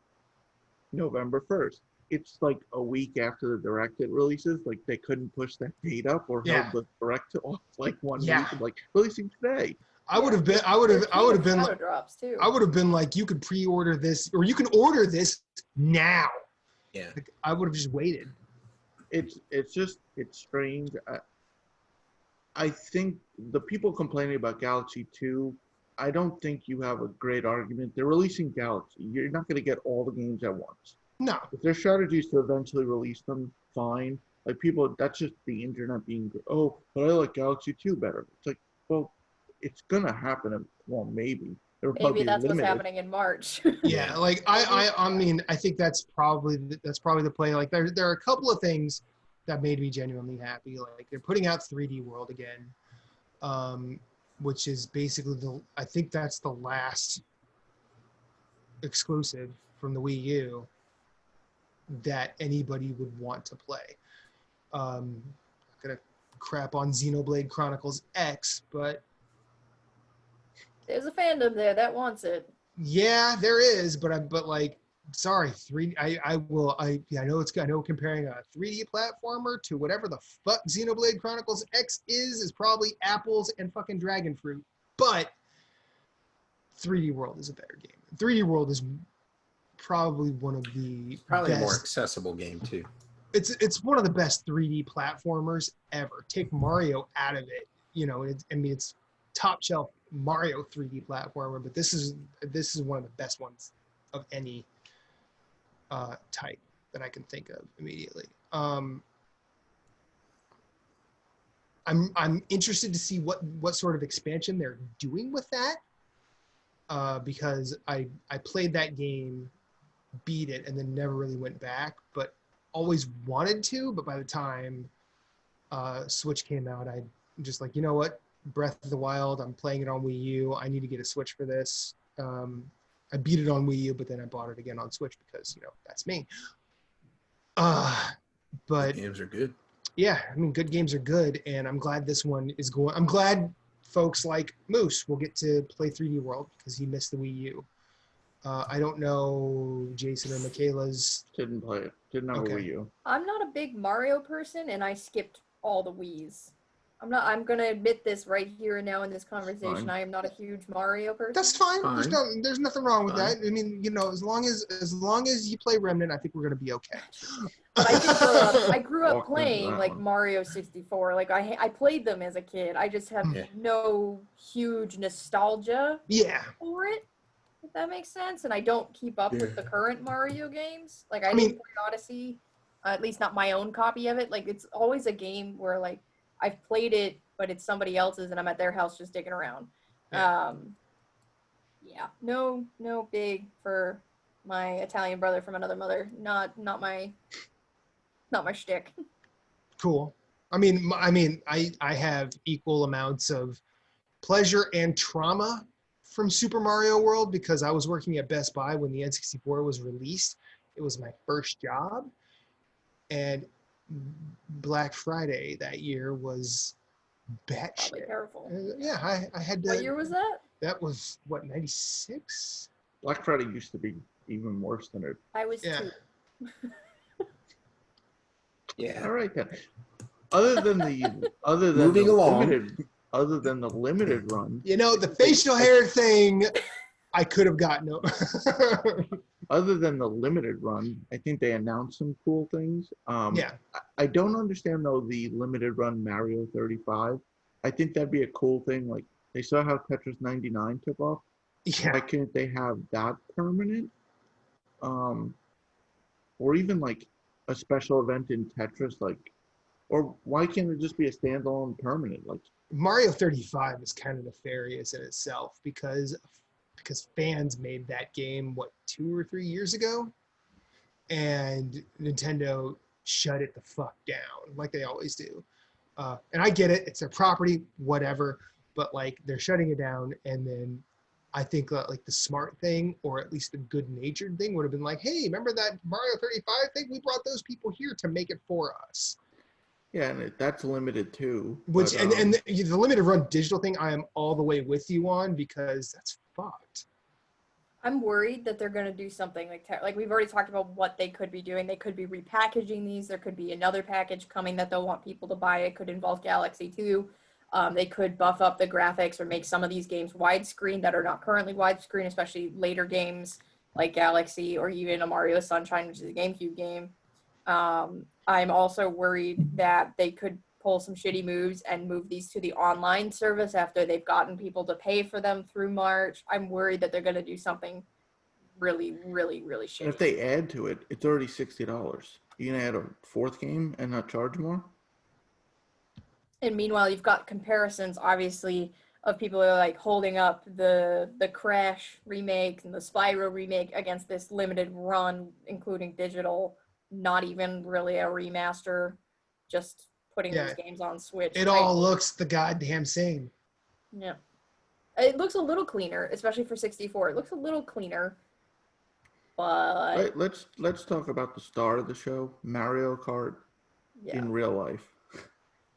November 1st. It's like a week after the Direct it releases. Like they couldn't push that date up or held the Direct off like 1 week. Like releasing today. I would have been like, drops too. I would have been like, you could pre-order this or you can order this now. Yeah. Like, I would have just waited. It's strange. I think the people complaining about Galaxy 2, I don't think you have a great argument. They're releasing Galaxy. You're not going to get all the games at once. No. If their strategy is to eventually release them, fine. Like people, that's just the internet being, oh, but I like Galaxy 2 better. It's like, well, it's going to happen. Well, maybe. Maybe that's what's happening in March. Yeah, like I mean, I think that's probably the play. Like there are a couple of things that made me genuinely happy. Like they're putting out 3D World again, which is basically I think that's the last exclusive from the Wii U that anybody would want to play. I'm gonna crap on Xenoblade Chronicles X, but there's a fandom there that wants it. Yeah, there is, but like, sorry, 3D. I know comparing a 3D platformer to whatever the fuck Xenoblade Chronicles X is probably apples and fucking dragon fruit. But 3D World is a better game. 3D World is probably one of the probably best, a more accessible game too. It's one of the best 3D platformers ever. Take Mario out of it, it's top shelf Mario 3D platformer, but this is one of the best ones of any type that I can think of immediately. I'm interested to see what sort of expansion they're doing with that, because I played that game, beat it, and then never really went back, but always wanted to. But by the time Switch came out, I'm just like, you know what? Breath of the Wild, I'm playing it on Wii U. I need to get a Switch for this. I beat it on Wii U, but then I bought it again on Switch because, that's me. But games are good. Yeah, I mean, good games are good, and I'm glad this one is going. I'm glad folks like Moose will get to play 3D World because he missed the Wii U. I don't know Jason or Michaela's. Didn't play it. Didn't have a Wii U. I'm not a big Mario person, and I skipped all the Wiis. I'm going to admit this right here and now in this conversation. Fine. I am not a huge Mario person. That's fine. There's nothing wrong with that. I mean, as long as you play Remnant, I think we're going to be okay. But I grew up playing like Mario 64. Like I played them as a kid. I just have no huge nostalgia for it, if that makes sense. And I don't keep up with the current Mario games. Like I didn't play Odyssey, at least not my own copy of it. Like it's always a game where like I've played it, but it's somebody else's, and I'm at their house just digging around. No big for my Italian brother from another mother. Not my shtick. Cool. I mean, I have equal amounts of pleasure and trauma from Super Mario World because I was working at Best Buy when the N64 was released. It was my first job, and Black Friday that year was Probably batshit. terrible. Yeah, I had to. What year was that? That was what, 96? Black Friday used to be even worse than it. I was Yeah. 2. Yeah. All right then. Other than the Moving along. limited run. You know, the facial hair thing, I could have gotten. Other than the limited run, I think they announced some cool things. Yeah. I don't understand though the limited run Mario 35. I think that'd be a cool thing. Like they saw how Tetris 99 took off. Yeah. Why can't they have that permanent? Or even like a special event in Tetris, like, or why can't it just be a standalone permanent? Like Mario 35 is kind of nefarious in itself because fans made that game, what, 2 or 3 years ago? And Nintendo shut it the fuck down, like they always do. And I get it, it's their property, whatever, but like they're shutting it down, and then I think like the smart thing, or at least the good-natured thing, would have been like, hey, remember that Mario 35 thing? We brought those people here to make it for us. yeah, and that's limited too. Which but, and the limited run digital thing, I am all the way with you on, because that's fucked. I'm worried that they're going to do something like we've already talked about what they could be doing. They could be repackaging these. There could be another package coming that they'll want people to buy. It could involve Galaxy 2. They could buff up the graphics or make some of these games widescreen that are not currently widescreen, especially later games like Galaxy or even a Mario Sunshine, which is a GameCube game. I'm also worried that they could pull some shitty moves and move these to the online service after they've gotten people to pay for them through March. I'm worried that they're going to do something really, really, really shitty. And if they add to it, it's already $60. You gonna add a fourth game and not charge more? And meanwhile, you've got comparisons, obviously, of people who are like holding up the Crash remake and the Spyro remake against this limited run, including digital, not even really a remaster, just putting these games on Switch. It all looks the goddamn same. Yeah. It looks a little cleaner, especially for 64. It looks a little cleaner. But Right, let's talk about the star of the show, Mario Kart in real life.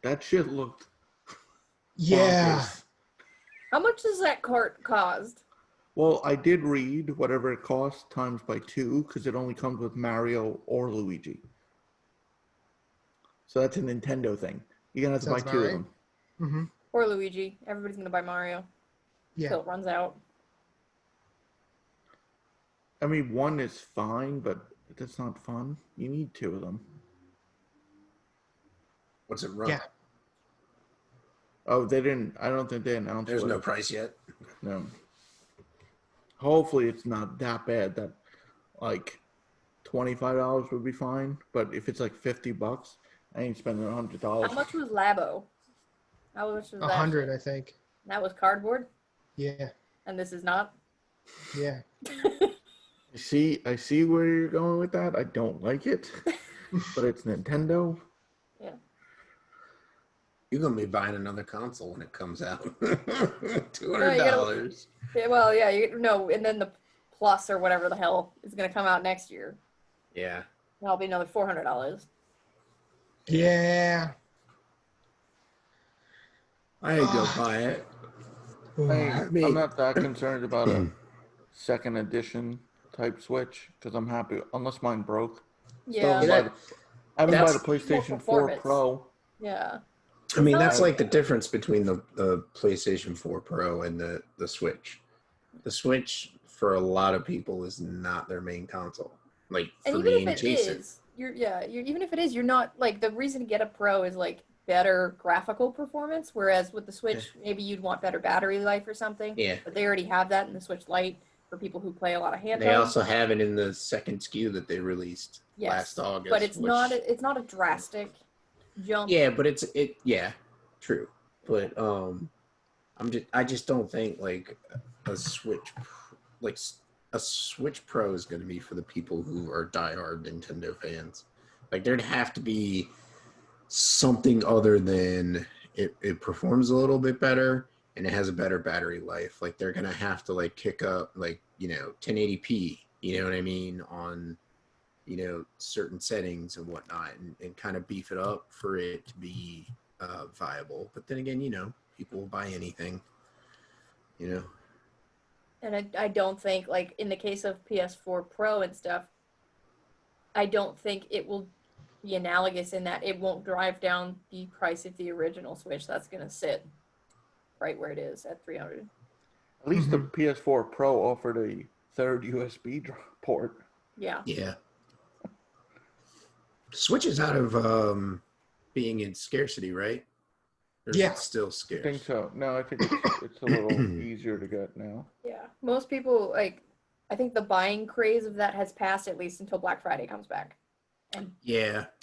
That shit looked bonkers. How much does that cart cost? Well, I did read whatever it costs times by 2 because it only comes with Mario or Luigi. So that's a Nintendo thing. You're going to have to buy 2 of them. Mm-hmm. Or Luigi. Everybody's going to buy Mario. Yeah. Until it runs out. I mean, 1 is fine, but that's not fun. You need 2 of them. What's it run? Yeah. Oh, they didn't. I don't think they announced. There's no price yet. No. Hopefully, it's not that bad. That like $25 would be fine. But if it's like $50, I ain't spending $100. How much was Labo? How much was that? 100, I think. That was cardboard? Yeah. And this is not? Yeah. I see where you're going with that. I don't like it, but it's Nintendo. Yeah. You're gonna be buying another console when it comes out. $200. Yeah, well, yeah, and then the Plus or whatever the hell is gonna come out next year. Yeah. That'll be another $400. Yeah. I ain't gonna buy it. I'm not that concerned about a second edition type Switch because I'm happy unless mine broke. Yeah. I haven't bought a PlayStation 4 Pro. Yeah. I mean, that's like the difference between the PlayStation 4 Pro and the Switch. The Switch, for a lot of people, is not their main console. Like, for me and Jason. Even if it is, you're not, like, the reason to get a Pro is, like, better graphical performance, whereas with the Switch, maybe you'd want better battery life or something. Yeah. But they already have that in the Switch Lite for people who play a lot of handheld. They also have it in the second SKU that they released last August. But it's not a drastic jump. Yeah, but yeah, true. But I just don't think like a Switch Pro is going to be for the people who are diehard Nintendo fans. Like there'd have to be something other than it performs a little bit better and it has a better battery life. Like they're gonna have to like kick up like 1080p. You know what I mean on certain settings and whatnot, and kind of beef it up for it to be viable. But then again, people will buy anything. And I don't think, like, in the case of PS4 Pro and stuff, I don't think it will be analogous in that it won't drive down the price of the original Switch. That's going to sit right where it is at $300. At least the PS4 Pro offered a third USB port. Yeah. Yeah. Switch is out of being in scarcity, right? Or is it still scarce? I think so. No, I think it's a little easier to get now. Yeah. Most people, like, I think the buying craze of that has passed at least until Black Friday comes back. And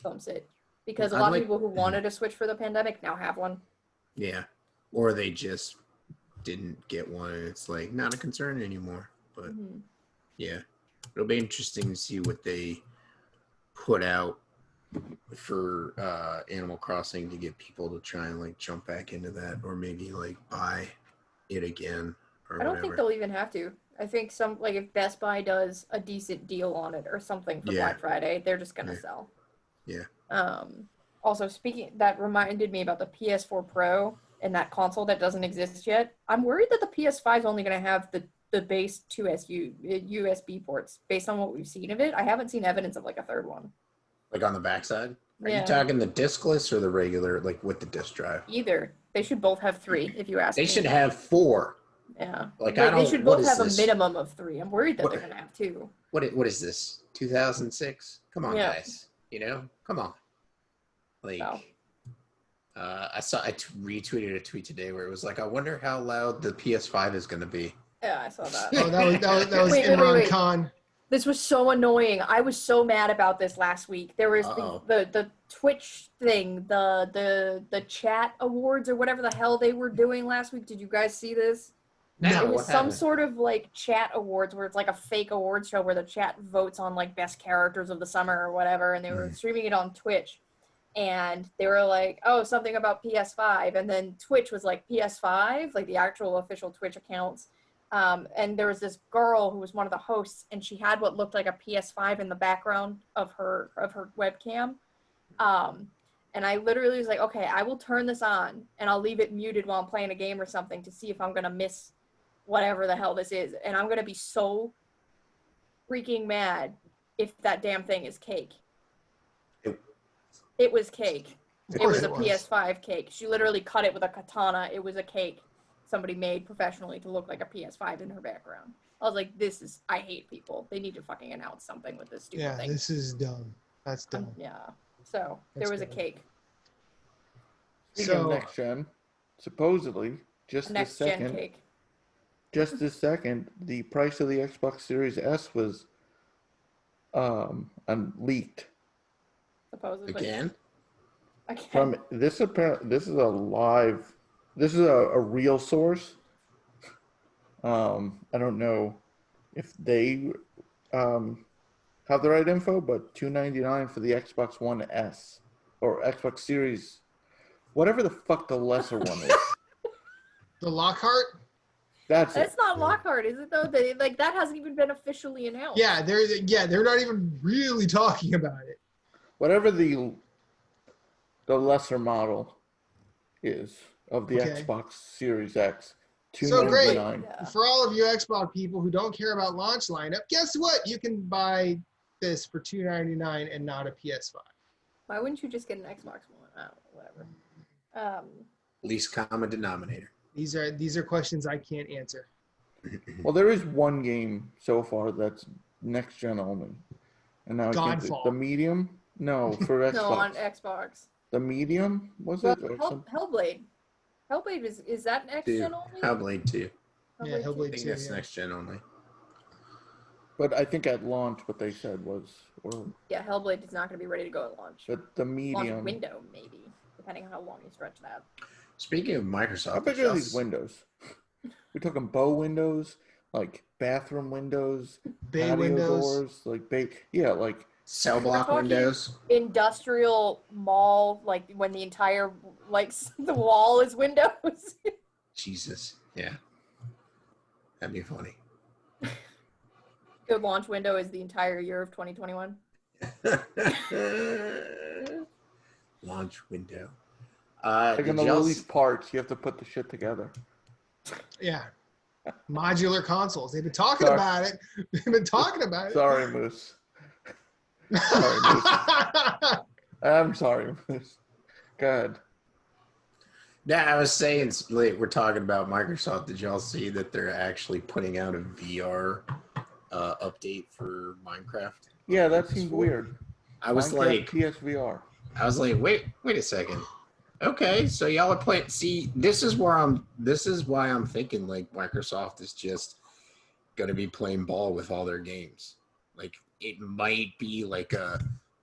bumps it. Because a lot of people who wanted a Switch for the pandemic now have one. Yeah. Or they just didn't get one. It's like not a concern anymore. But yeah, it'll be interesting to see what they put out for Animal Crossing to get people to try and like jump back into that, or maybe like buy it again. Or I don't think they'll even have to. I think if Best Buy does a decent deal on it or something for Black Friday, they're just gonna sell. Yeah. Also, that reminded me about the PS4 Pro and that console that doesn't exist yet. I'm worried that the PS5 is only gonna have the base 2 USB ports based on what we've seen of it. I haven't seen evidence of like a third one. Like on the backside? Are you talking the diskless or the regular, like with the disk drive? Either. They should both have 3, if you ask me. They should have 4. Yeah. Like they should both have a minimum of 3. I'm worried that they're going to have 2. What is this? 2006? Come on, guys. Come on. Like, I retweeted a tweet today where it was like, I wonder how loud the PS5 is going to be. Yeah, I saw that. Oh, that was Imran Khan. This was so annoying. I was so mad about this last week. There was the Twitch thing, the chat awards or whatever the hell they were doing last week. Did you guys see this? No, it was some sort of like chat awards where it's like a fake awards show where the chat votes on like best characters of the summer or whatever, and they were streaming it on Twitch. And they were like, oh, something about PS5. And then Twitch was like, PS5, like the actual official Twitch accounts. And there was this girl who was one of the hosts, and she had what looked like a PS5 in the background of her webcam. And I literally was like, okay, I will turn this on and I'll leave it muted while I'm playing a game or something to see if I'm going to miss whatever the hell this is. And I'm going to be so freaking mad if that damn thing is cake. It was cake. It was a PS5 cake. She literally cut it with a katana. It was a cake somebody made professionally to look like a PS5 in her background. I was like, I hate people. They need to fucking announce something with this stupid thing. Yeah, this is dumb. That's dumb. So there was a cake. Speaking of next gen, supposedly, just this second, the price of the Xbox Series S was leaked. Supposedly. Again? From this is a real source. I don't know if they have the right info, but $299 for the Xbox One S or Xbox Series, whatever the fuck the lesser one is. The Lockhart? That's not Lockhart, is it though? That hasn't even been officially announced. Yeah, they're not even really talking about it. Whatever the lesser model is of the Xbox Series X. So great. For all of you Xbox people who don't care about launch lineup, guess what? You can buy this for $299 and not a PS5. Why wouldn't you just get an Xbox One? Oh, whatever. Least common denominator. These are questions I can't answer. Well, there is one game so far that's next gen only, and now Godfall. The medium. No, for Xbox. No, on Xbox. The medium was it? Hellblade. Hellblade is that next gen only? Hellblade 2. Yeah, Hellblade 2. I think that's next gen only. But I think at launch, what they said was, Hellblade is not going to be ready to go at launch. But the medium launch window, maybe, depending on how long you stretch that. Speaking of Microsoft, how big are these windows? We're talking bow windows, like bathroom windows, bay patio windows, doors, like like cell block windows, industrial mall, like when the entire the wall is windows. Jesus. Yeah. That'd be funny. The launch window is the entire year of 2021. Launch window. Like in the release parts, you have to put the shit together. Yeah. Modular consoles. They've been talking about it. They've been talking about it. Sorry, Moose. Sorry, Moose. I'm sorry, Moose. Go ahead. Yeah, I was saying, like, we're talking about Microsoft. Did y'all see that they're actually putting out a VR update for Minecraft? Yeah, that seems weird. I was Minecraft like, PSVR. I was like, wait a second. Okay, so y'all are playing. See, this is why I'm thinking like Microsoft is just gonna be playing ball with all their games. Like it might be like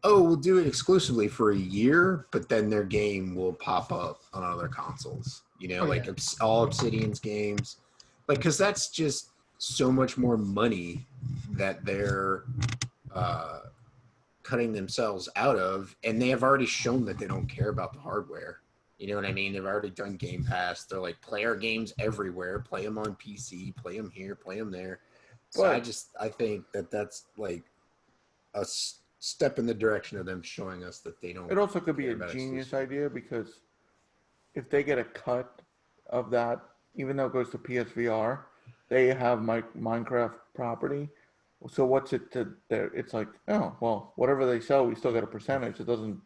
we'll do it exclusively for a year, but then their game will pop up on other consoles. You know, all Obsidian's games, like because that's just so much more money that they're cutting themselves out of, and they have already shown that they don't care about the hardware. You know what I mean? They've already done Game Pass. They're like, play our games everywhere. Play them on PC. Play them here. Play them there. So I think that that's like a step in the direction of them showing us that they don't. It also could be a genius idea because if they get a cut of that, even though it goes to PSVR, they have Minecraft property. So what's it to there? It's like, oh, well, whatever they sell, we still get a percentage. It doesn't.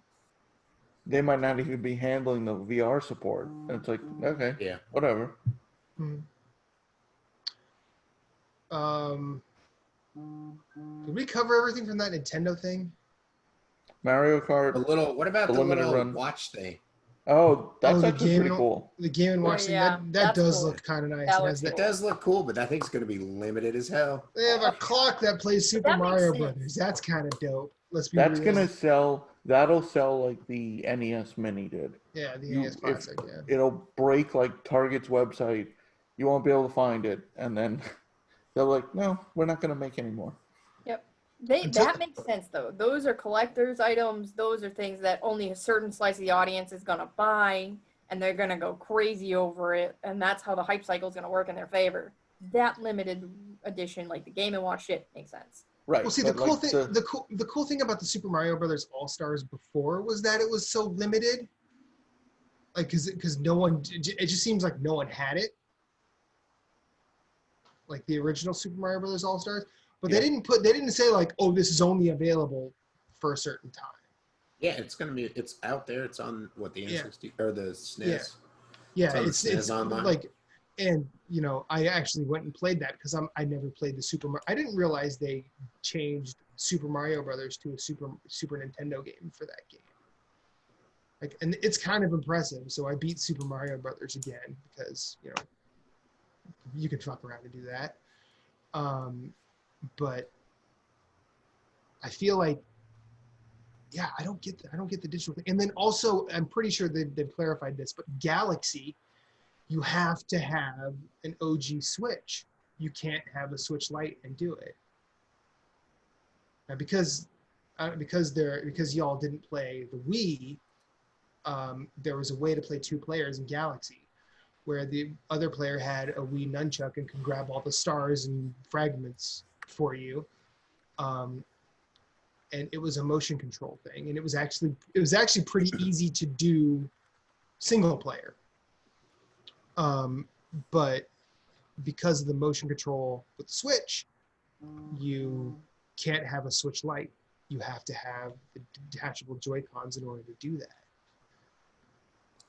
They might not even be handling the VR support. And it's like, okay, yeah, whatever. Did we cover everything from that Nintendo thing? Mario Kart. What about the little watch thing? Oh, that's actually pretty cool. The Game & Watch thing, that does look kind of nice. It does look cool, but that thing's going to be limited as hell. They have a clock that plays Super Mario Brothers. That's kind of dope. Let's be real. That's going to sell. That'll sell like the NES Mini did. Yeah, the NES Classic, yeah. It'll break like Target's website. You won't be able to find it. And then they're like, no, we're not going to make any more. Yep. That makes sense, though. Those are collector's items. Those are things that only a certain slice of the audience is going to buy, and they're going to go crazy over it, and that's how the hype cycle is going to work in their favor. That limited edition, like the Game & Watch shit, makes sense. Right. Well, see, the cool thing about the Super Mario Brothers All-Stars before was that it was so limited. Like, because no one, it just seems like no one had it. Like the original Super Mario Brothers All-Stars. But they didn't say like, oh, this is only available for a certain time. Yeah, it's out there. It's on the N60 or the SNES. Yeah, it's like, and you know, I actually went and played that because I never played the Super Mario. I didn't realize they changed Super Mario Brothers to a Super Nintendo game for that game. Like, and it's kind of impressive. So I beat Super Mario Brothers again because you know you can fuck around and do that. But I feel like, yeah, I don't get the digital thing. And then also, I'm pretty sure they've clarified this, but Galaxy, you have to have an OG Switch. You can't have a Switch Lite and do it. Now, because y'all didn't play the Wii, there was a way to play 2 players in Galaxy, where the other player had a Wii nunchuck and could grab all the stars and fragments for you, and it was a motion control thing, and it was actually pretty easy to do single player, but because of the motion control with the Switch, you can't have a Switch Lite. You have to have the detachable Joy-Cons in order to do that.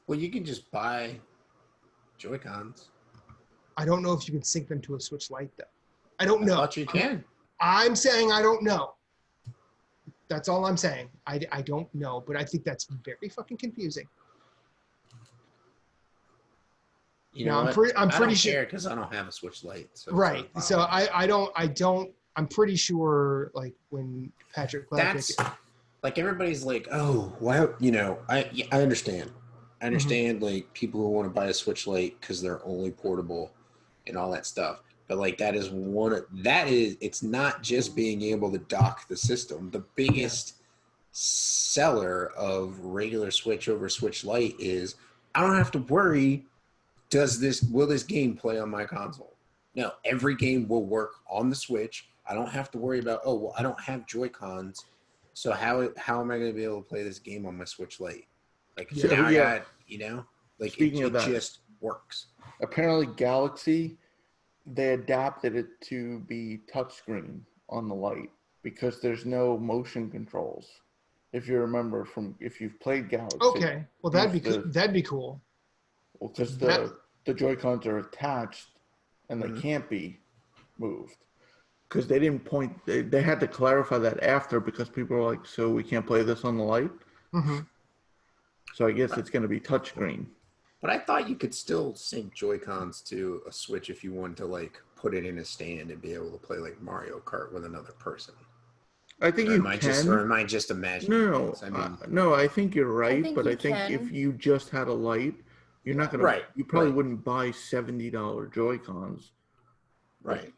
Well, you can just buy Joy-Cons. I don't know if you can sync them to a Switch Lite though. I don't know. I thought you can. I'm saying I don't know. That's all I'm saying. I don't know, but I think that's very fucking confusing. You know, I'm pretty sure because I don't have a Switch Lite. So right. So I don't. I'm pretty sure like when Patrick. That's like everybody's like, oh, wow. You know, I understand. I understand like people who want to buy a Switch Lite because they're only portable and all that stuff. But like it's not just being able to dock the system. The biggest seller of regular Switch over Switch Lite is I don't have to worry will this game play on my console? No, every game will work on the Switch. I don't have to worry about, I don't have Joy-Cons, so how am I going to be able to play this game on my Switch Lite? Like, now I got, like, Speaking of it that, just works. Apparently Galaxy, they adapted it to be touchscreen on the Lite because there's no motion controls. If you remember if you've played Galaxy. Okay, well that'd be cool. Well, because the Joy-Cons are attached and they can't be moved. Because they didn't they had to clarify that after because people were like, so we can't play this on the Lite? Mm-hmm. So I guess it's going to be touchscreen. But I thought you could still sync Joy-Cons to a Switch if you wanted to, like, put it in a stand and be able to play, like, Mario Kart with another person. I think Or am I just imagining things? I mean, no, I think you're right. I think can. if you just had a Lite, you're not going to, you probably wouldn't buy $70 Joy-Cons. Right.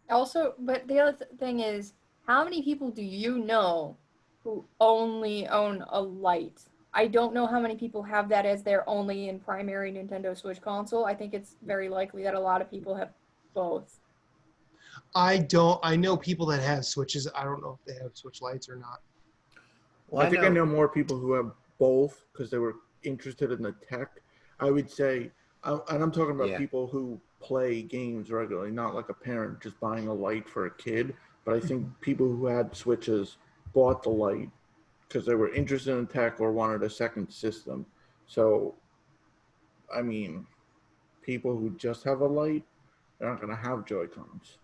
Also, but the other thing is, how many people do you know who only own a Lite? I don't know how many people have that as their only and primary Nintendo Switch console. I think it's very likely that a lot of people have both. I know people that have Switches. I don't know if they have Switch Lites or not. Well, I know more people who have both because they were interested in the tech. I would say, and I'm talking about people who play games regularly, not like a parent just buying a Lite for a kid. But I think people who had Switches bought the Lite because they were interested in tech or wanted a second system. So, I mean, people who just have a Lite, they're not going to have Joy-Cons.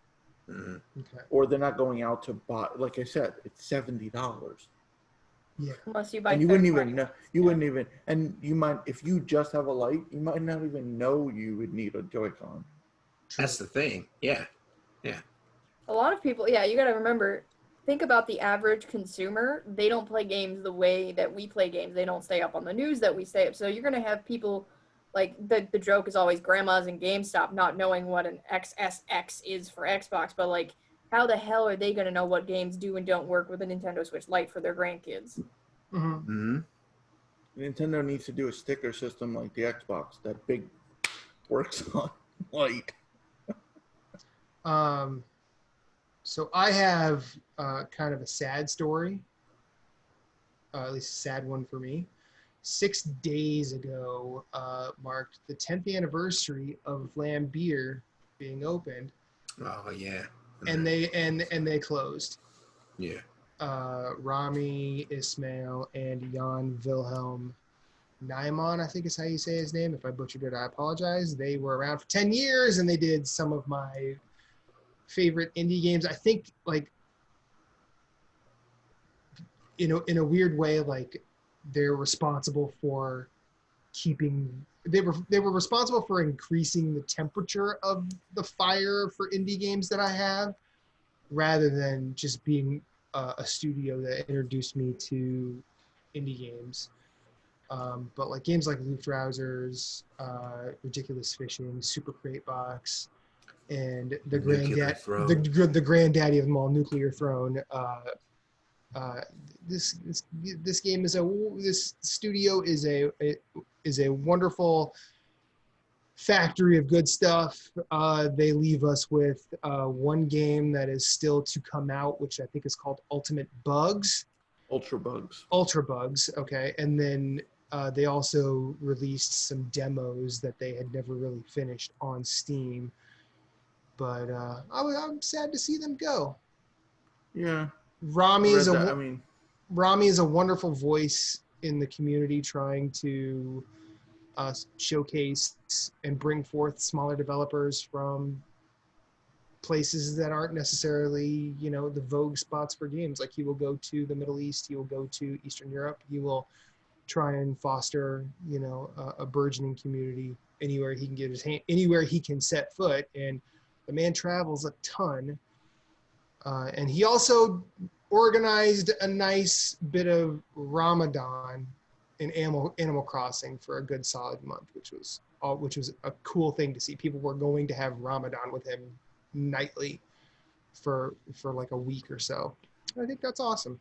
Mm-hmm. Okay. Or they're not going out to buy, like I said, it's $70. Yeah. Unless you buy and you wouldn't even know, and you might, if you just have a Lite, you might not even know you would need a Joy-Con. That's the thing. Yeah. Yeah. A lot of people, you got to remember, think about the average consumer. They don't play games the way that we play games. They don't stay up on the news that we stay up. So you're going to have people, like, the joke is always grandmas in GameStop not knowing what an XSX is for Xbox, but, like, how the hell are they going to know what games do and don't work with a Nintendo Switch Lite for their grandkids? Mm-hmm. Nintendo needs to do a sticker system like the Xbox that big works on Lite. So I have kind of a sad story, at least a sad one for me. 6 days ago marked the 10th anniversary of Vlambeer being opened. Oh yeah. And they closed. Yeah. Rami, Ismail, and Jan Wilhelm Nijman, I think is how you say his name. If I butchered it, I apologize. They were around for 10 years, and they did some of my favorite indie games. I think, like, in a weird way, like, they're responsible for they were responsible for increasing the temperature of the fire for indie games that I have, rather than just being a studio that introduced me to indie games. But like games like Loot Trousers, Ridiculous Fishing, Super Crate Box, and the granddaddy of them all, Nuclear Throne. This game this studio is a wonderful factory of good stuff. They leave us with one game that is still to come out, which I think is called Ultra Bugs. Okay, and then they also released some demos that they had never really finished on Steam. But I'm sad to see them go. Yeah. Rami is a wonderful voice in the community, trying to showcase and bring forth smaller developers from places that aren't necessarily, the vogue spots for games. Like, he will go to the Middle East, he will go to Eastern Europe, he will try and foster, a burgeoning community anywhere he can get his hand, anywhere he can set foot. And the man travels a ton. And he also organized a nice bit of Ramadan in Animal Crossing for a good solid month, which was a cool thing to see. People were going to have Ramadan with him nightly for like a week or so. I think that's awesome.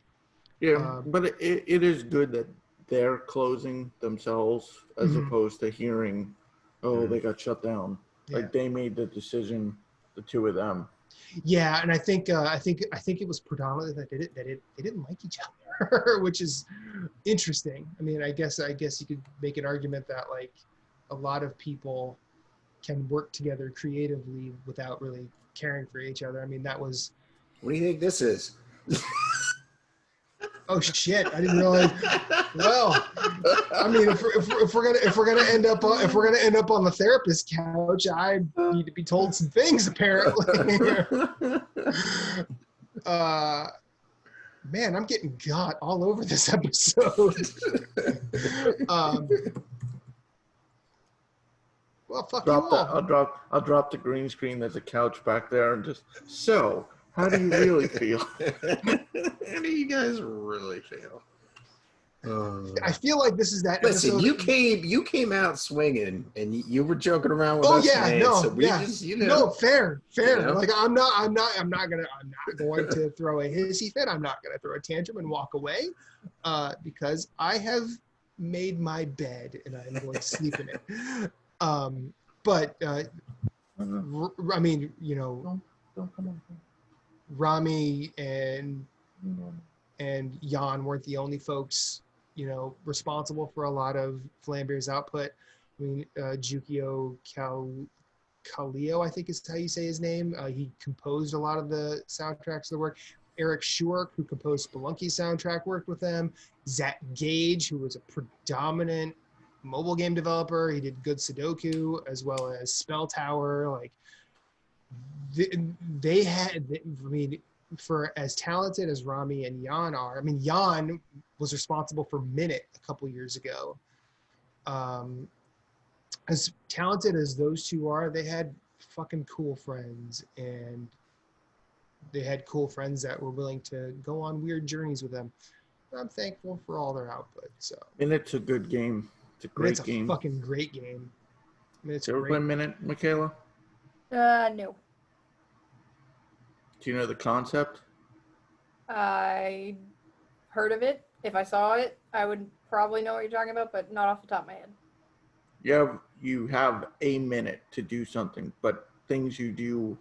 Yeah, but it is good that they're closing themselves as opposed to hearing Oh, they got shut down. Yeah. Like they made the decision, the two of them. Yeah, and I think it was predominantly that they didn't like each other, which is interesting. I mean, I guess you could make an argument that like a lot of people can work together creatively without really caring for each other. I mean, that was. What do you think this is? Oh shit! I didn't realize. Well, I mean, if we're gonna end up on the therapist couch, I need to be told some things apparently. Man, I'm getting got all over this episode. Well, fuck you all. I'll drop the green screen. There's a couch back there, and just so. How do you really feel? How do you guys really feel? I feel like this is that. Listen, you came out swinging, and you were joking around with us. No, fair. You know? Like I'm not going to throw a hissy fit. I'm not going to throw a tantrum and walk away, because I have made my bed and I'm going to sleep in it. But I mean, you know. Don't come on. Rami and Jan weren't the only folks, you know, responsible for a lot of Vlambeer's output. I mean, Jukio Kallio, I think is how you say his name. He composed a lot of the soundtracks of the work. Eric Schwark, who composed Spelunky's soundtrack, worked with them. Zach Gage, who was a predominant mobile game developer. He did Good Sudoku as well as Spell Tower. Like, they had, I mean, for as talented as Rami and Jan are, I mean, Jan was responsible for Minute a couple years ago. As talented as those two are, they had fucking cool friends, and they had cool friends that were willing to go on weird journeys with them. I'm thankful for all their output. So. And it's a good game. It's a great game. It's a fucking great game. I mean, it's ever play Minute, Michaela? No. Do you know the concept? I heard of it. If I saw it, I would probably know what you're talking about, but not off the top of my head. You have a minute to do something, but things you do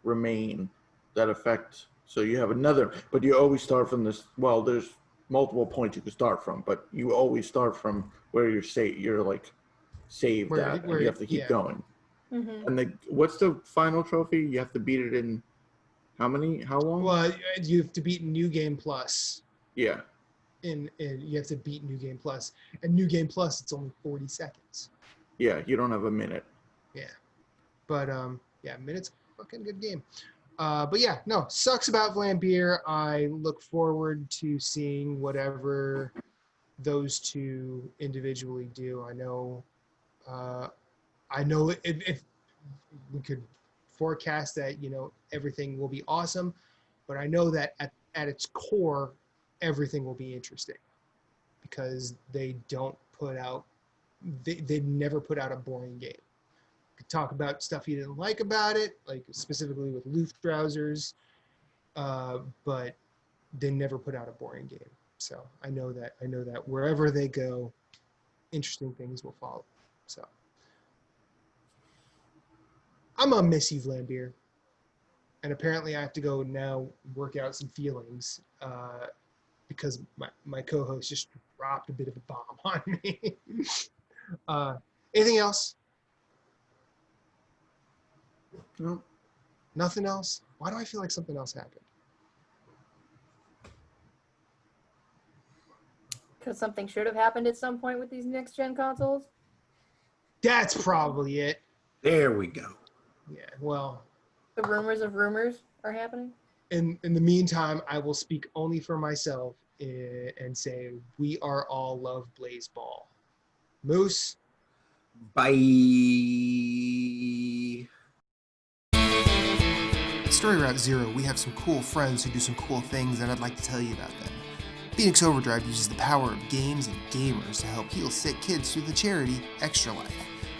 remain that affect. So you have another, but you always start from this. Well, there's multiple points you can start from, but you always start from where you're saved at, and you have to keep going. Mm-hmm. And what's the final trophy? You have to beat it in how long? Well, you have to beat New Game Plus. Yeah. And you have to beat New Game Plus. And New Game Plus, it's only 40 seconds. Yeah, you don't have a minute. Yeah. But, Minute's a fucking good game. But yeah, no, sucks about Vlambeer. I look forward to seeing whatever those two individually do. I know if we could forecast that, you know, everything will be awesome, but I know that at its core, everything will be interesting because they don't put out, they never put out a boring game. You could talk about stuff you didn't like about it, like specifically with Luftrausers, but they never put out a boring game. So I know that wherever they go, interesting things will follow. So I'm gonna miss you, Vlambeer. And apparently I have to go now work out some feelings because my co-host just dropped a bit of a bomb on me. Anything else? No. Nothing else? Why do I feel like something else happened? Because something should have happened at some point with these next-gen consoles? That's probably it. There we go. Yeah, well. The rumors of rumors are happening? In the meantime, I will speak only for myself and say we are all love Blaseball. Moose? Bye. At Story Route Zero, we have some cool friends who do some cool things, and I'd like to tell you about them. Phoenix Overdrive uses the power of games and gamers to help heal sick kids through the charity Extra Life.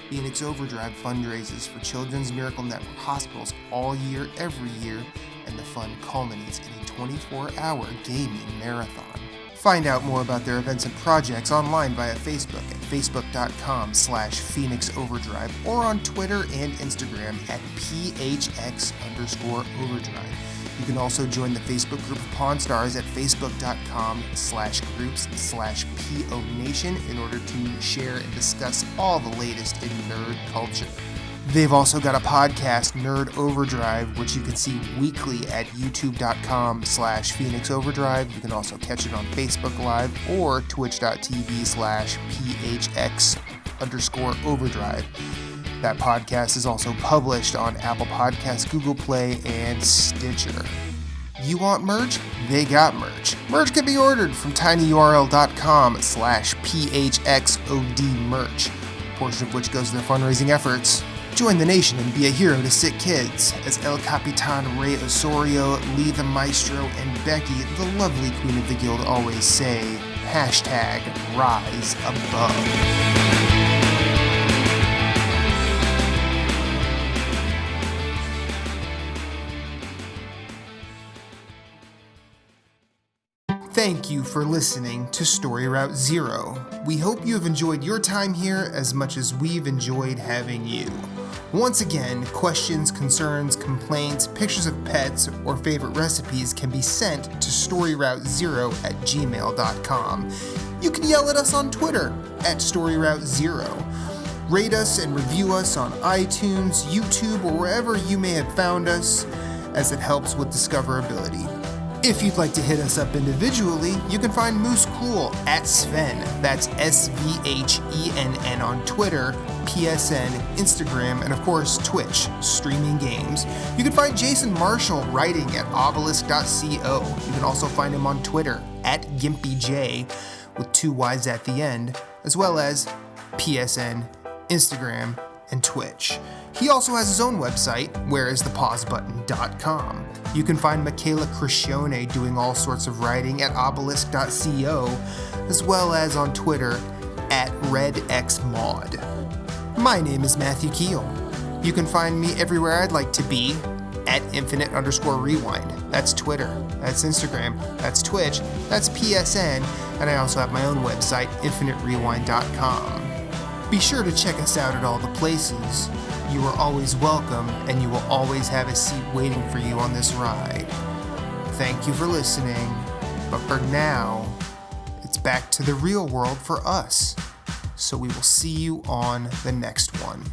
Phoenix Overdrive fundraises for Children's Miracle Network hospitals all year, every year, and the fund culminates in a 24-hour gaming marathon. Find out more about their events and projects online via Facebook at facebook.com/Phoenix Overdrive or on Twitter and Instagram at PHX_Overdrive. You can also join the Facebook group of Pawn Stars at facebook.com/groups/PO Nation in order to share and discuss all the latest in nerd culture. They've also got a podcast, Nerd Overdrive, which you can see weekly at youtube.com/Phoenix Overdrive. You can also catch it on Facebook Live or twitch.tv/PHX_Overdrive. That podcast is also published on Apple Podcasts, Google Play, and Stitcher. You want merch? They got merch. Merch can be ordered from tinyurl.com/PHXODmerch, a portion of which goes to their fundraising efforts. Join the nation and be a hero to sick kids, as El Capitan Rey Osorio, Lee the Maestro, and Becky, the lovely queen of the guild, always say, #Rise Above. Thank you for listening to Story Route Zero. We hope you have enjoyed your time here as much as we've enjoyed having you. Once again, questions, concerns, complaints, pictures of pets, or favorite recipes can be sent to storyroute0@gmail.com. You can yell at us on Twitter at StoryRoute0. Rate us and review us on iTunes, YouTube, or wherever you may have found us, as it helps with discoverability. If you'd like to hit us up individually, you can find Moose Cool at Sven, that's SVHENN on Twitter, PSN, Instagram, and of course Twitch, streaming games. You can find Jason Marshall writing at obelisk.co. You can also find him on Twitter at GimpyJ with 2 Y's at the end, as well as PSN, Instagram, and Twitch. He also has his own website, whereisthepausebutton.com. You can find Michaela Crescione doing all sorts of writing at obelisk.co, as well as on Twitter at RedXMod. My name is Matthew Keel. You can find me everywhere I'd like to be at infinite_rewind. That's Twitter, that's Instagram, that's Twitch, that's PSN, and I also have my own website, infiniterewind.com. Be sure to check us out at all the places. You are always welcome, and you will always have a seat waiting for you on this ride. Thank you for listening, but for now, it's back to the real world for us. So we will see you on the next one.